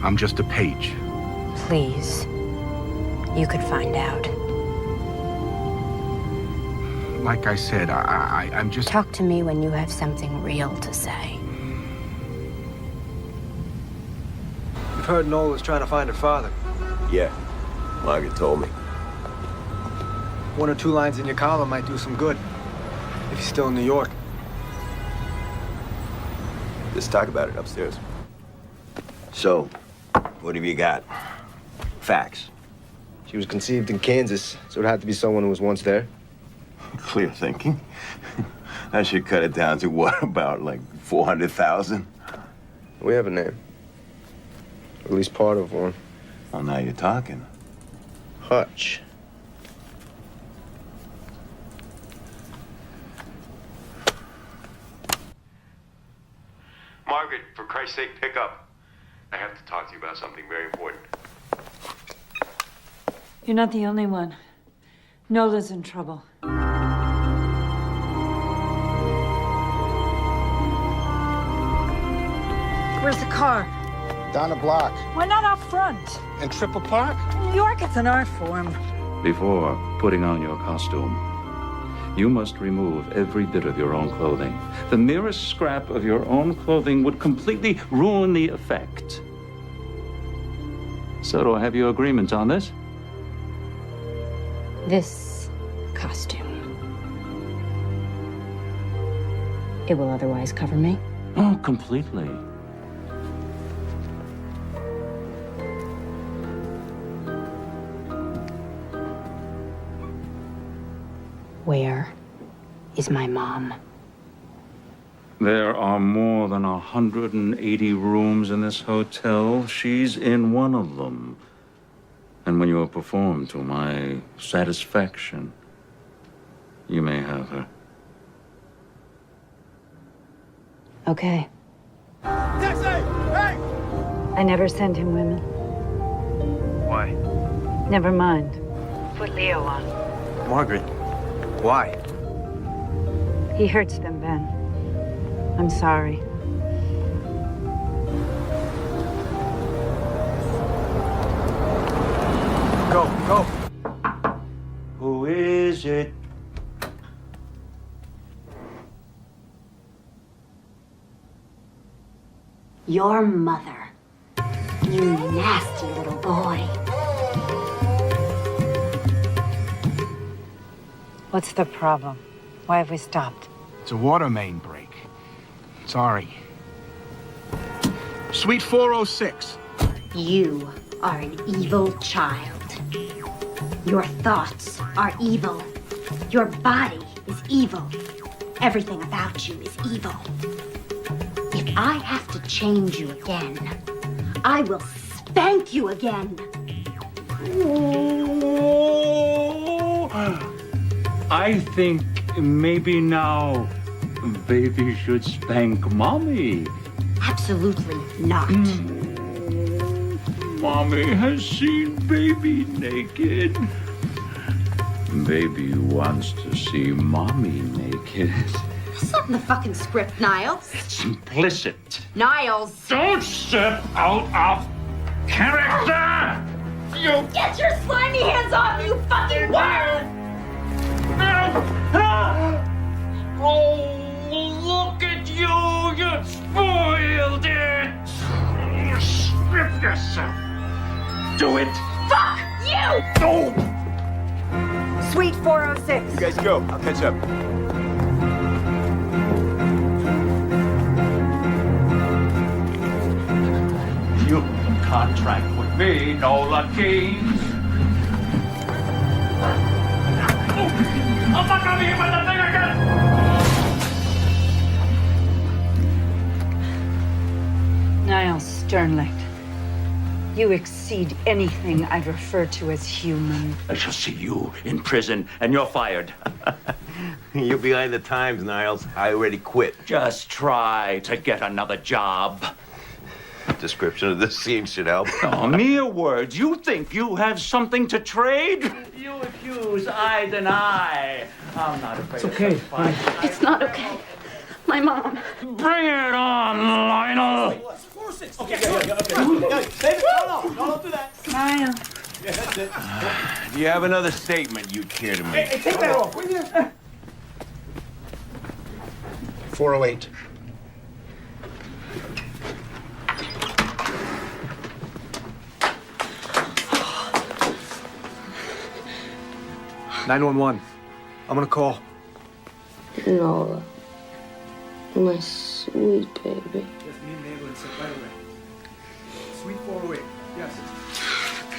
I'm just a page. Please. You could find out. Like I said, I'm just... Talk to me when you have something real to say. You've heard Noel was trying to find her father. Yeah, Margaret told me. One or two lines in your column might do some good. If he's still in New York. Let's talk about it upstairs. So, what have you got? Facts. She was conceived in Kansas, so it had to be someone who was once there. Clear thinking. I should cut it down to what, about like 400,000? We have a name. At least part of one. Well, now you're talking. Hutch. Margaret, for Christ's sake, pick up. I have to talk to you about something very important. You're not the only one. Nola's in trouble. Where's the car? Down the block. Why not out front? In Triple Park? In New York, it's an art form. Before putting on your costume, you must remove every bit of your own clothing. The merest scrap of your own clothing would completely ruin the effect. So do I have your agreement on this? This costume. It will otherwise cover me. Oh, completely. Where is my mom? There are more than 180 rooms in this hotel. She's in one of them. And when you have performed to my satisfaction, you may have her. Okay. Taxi! Hey! I never send him women. Why? Never mind. Put Leo on. Margaret, why? He hurts them, Ben. I'm sorry. Go, go. Who is it? Your mother. You nasty little boy. What's the problem? Why have we stopped? It's a water main break. Sorry. Suite 406. You are an evil child. Your thoughts are evil. Your body is evil. Everything about you is evil. If I have to change you again, I will spank you again. I think maybe now baby should spank mommy. Absolutely not. Mommy has seen baby naked. Baby wants to see mommy naked. That's not in the fucking script, Niles. It's implicit. Niles! Don't step out of character! You Get your slimy hands off, you fucking worm! Oh, look at you! You spoiled it! Strip yourself! Do it! Fuck you! No! Suite 406. You guys go. I'll catch up. You contract with me, Nola Keys. I'm not gonna be hit by the thing again! Niles Sternlicht, you exceed anything I refer to as human. I shall see you in prison, and you're fired. You're behind the times, Niles. I already quit. Just try to get another job. Description of this scene should help. Oh, mere words. You think you have something to trade? You accuse, I deny. I'm not afraid. It's okay. Fine. It's not okay. My mom. Bring it on, Lionel. Okay. David, don't do that. Smile. Yeah, that's it. Do you have another statement you care to make? Hey, take that off, will you? 408. $911. I'm gonna call. Nola. My sweet baby. Just need an ambulance right away. Suite 408. Yes.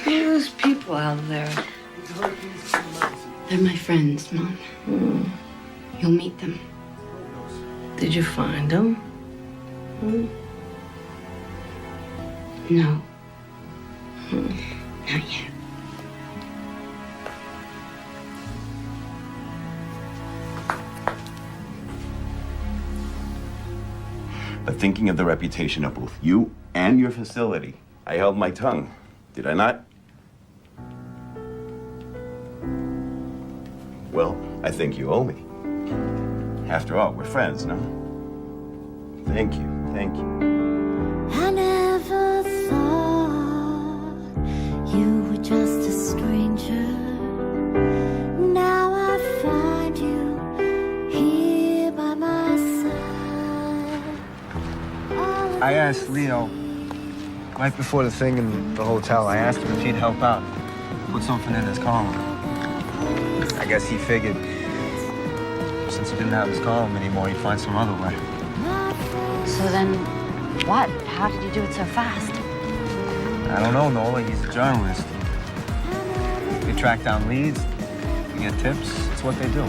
There are those people out there. They're my friends, Mom. You'll meet them. Did you find them? No. Not yet. But thinking of the reputation of both you and your facility, I held my tongue. Did I not? Well, I think you owe me. After all, we're friends, no? Thank you. Thank you. I never thought you were just a stranger. Now I find you here by my side. I asked Leo, right before the thing in the hotel, I asked him if he'd help out. Put something in his column. I guess he figured since he didn't have his column anymore, he'd find some other way. So then, what? How did he do it so fast? I don't know, Nola. He's a journalist. They track down leads, they get tips. It's what they do.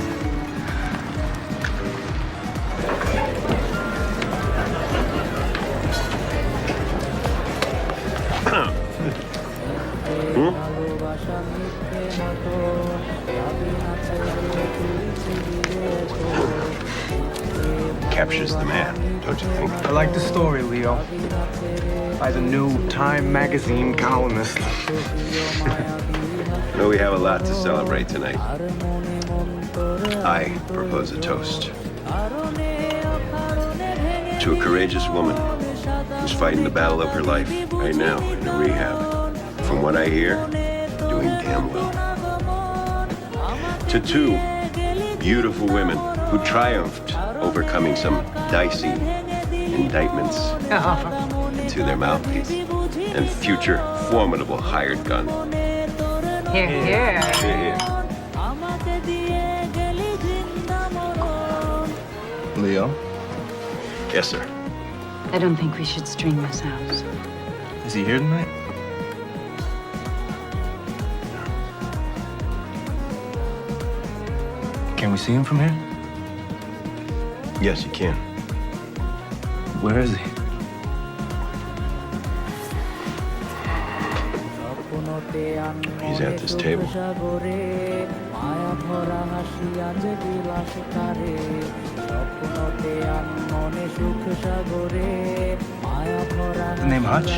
Captures the man, don't you think? I like the story, Leo. By the new Time magazine columnist. Well, we have a lot to celebrate tonight. I propose a toast to a courageous woman who's fighting the battle of her life right now in a rehab. From what I hear, doing damn well. To two beautiful women who triumphed overcoming some dicey indictments. To their mouthpiece and future formidable hired gun. Here, here. Here. Leo? Yes, sir. I don't think we should string this out. Is he here tonight? Can we see him from here? Yes, you can. Where is he? He's at this table. The name Hutch?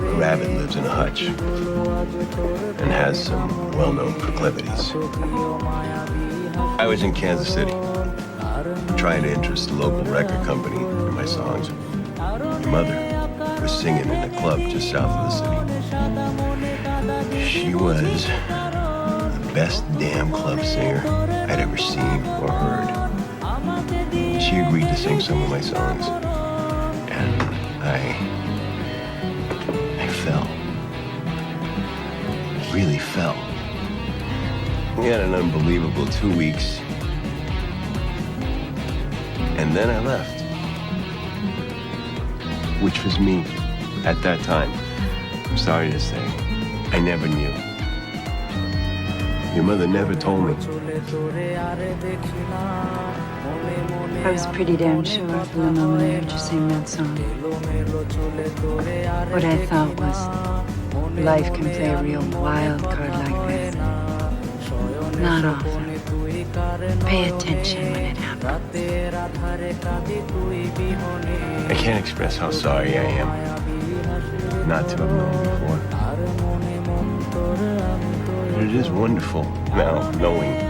A rabbit lives in a hutch and has some well-known proclivities. I was in Kansas City trying to interest the local record company in my songs. Your mother was singing in a club just south of the city. She was the best damn club singer I'd ever seen or heard. She agreed to sing some of my songs, and I fell. Really fell. We had an unbelievable 2 weeks, and then I left. Which was me at that time. I'm sorry to say, I never knew. Your mother never told me. I was pretty damn sure from the moment I heard you sing that song. What I thought was, life can play a real wild card like this. Not often. Pay attention when it happens. I can't express how sorry I am not to have known before. But it is wonderful now knowing.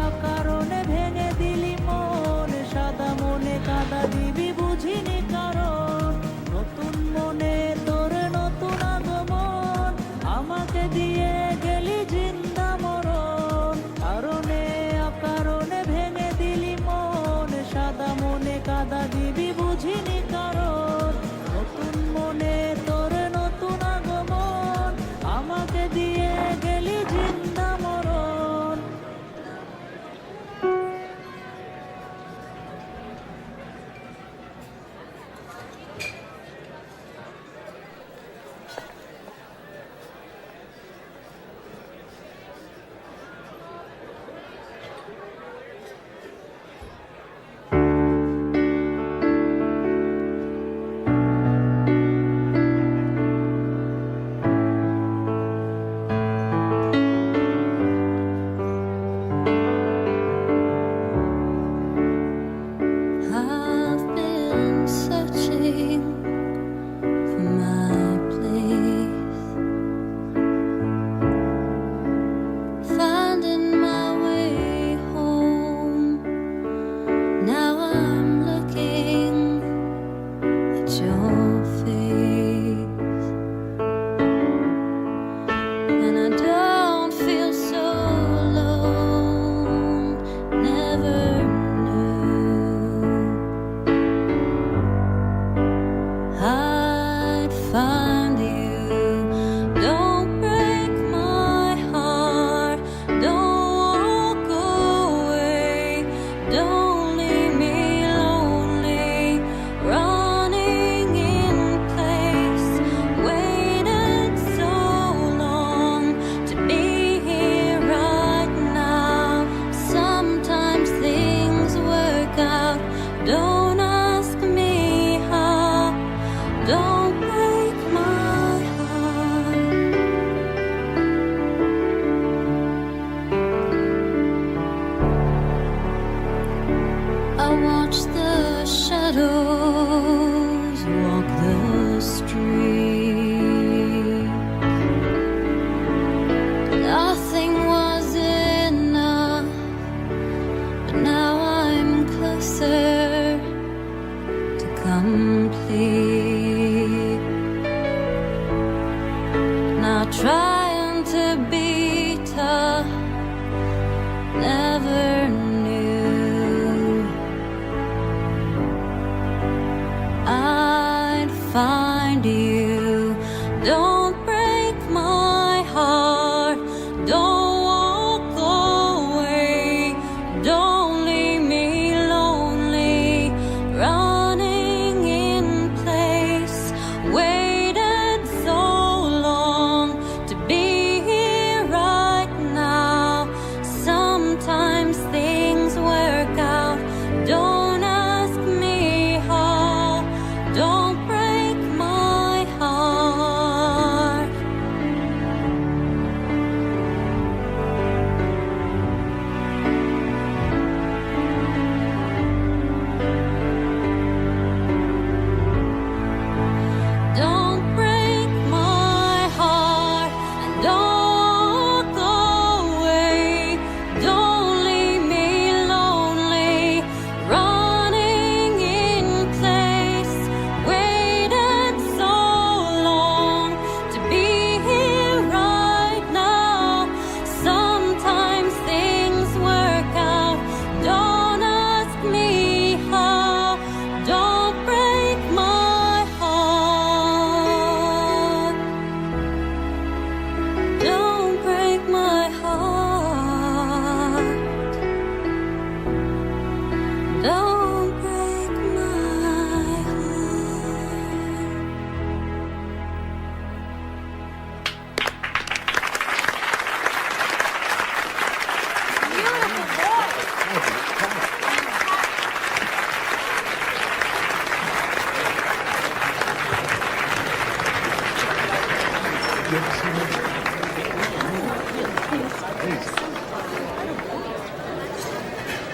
trying to be tough. Never knew I'd find you. Don't break my heart. Don't walk away. Don't leave me lonely, running in place. Waited so long to be here right now. Sometimes things work out. Don't ask me how. Don't break my heart. Don't break my heart and don't walk away. Don't leave me lonely, running in place. Waited so long to be here right now. Sometimes things work out. Don't ask me how. Don't break my heart. Don't break my heart. Don't break my heart.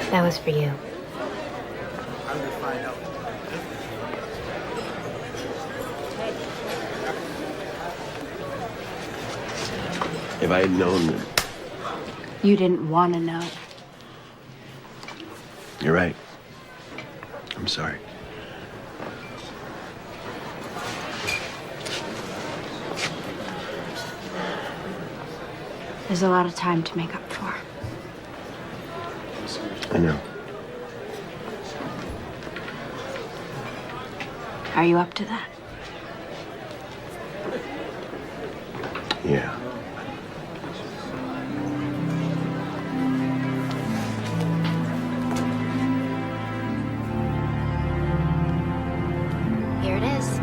That was for you. If I had known that. You didn't want to know. You're right. I'm sorry. There's a lot of time to make up for. I know. Are you up to that? Yeah. Here it is.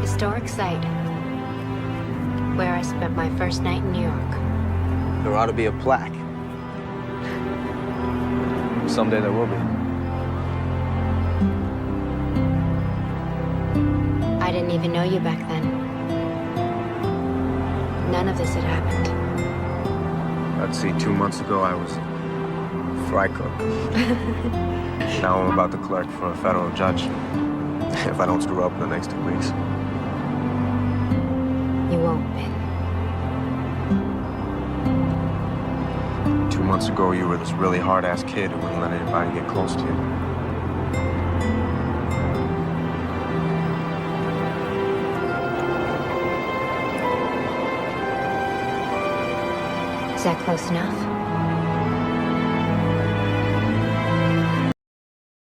Historic site. Where I spent my first night in New York. There ought to be a plaque. Someday there will be. I didn't even know you back then. None of this had happened. Let's see, 2 months ago I was fry cook. Now I'm about to clerk for a federal judge. If I don't screw up in the next 2 weeks. You won't, Ben. 2 months ago you were this really hard-ass kid who wouldn't let anybody get close to you. Is that close enough?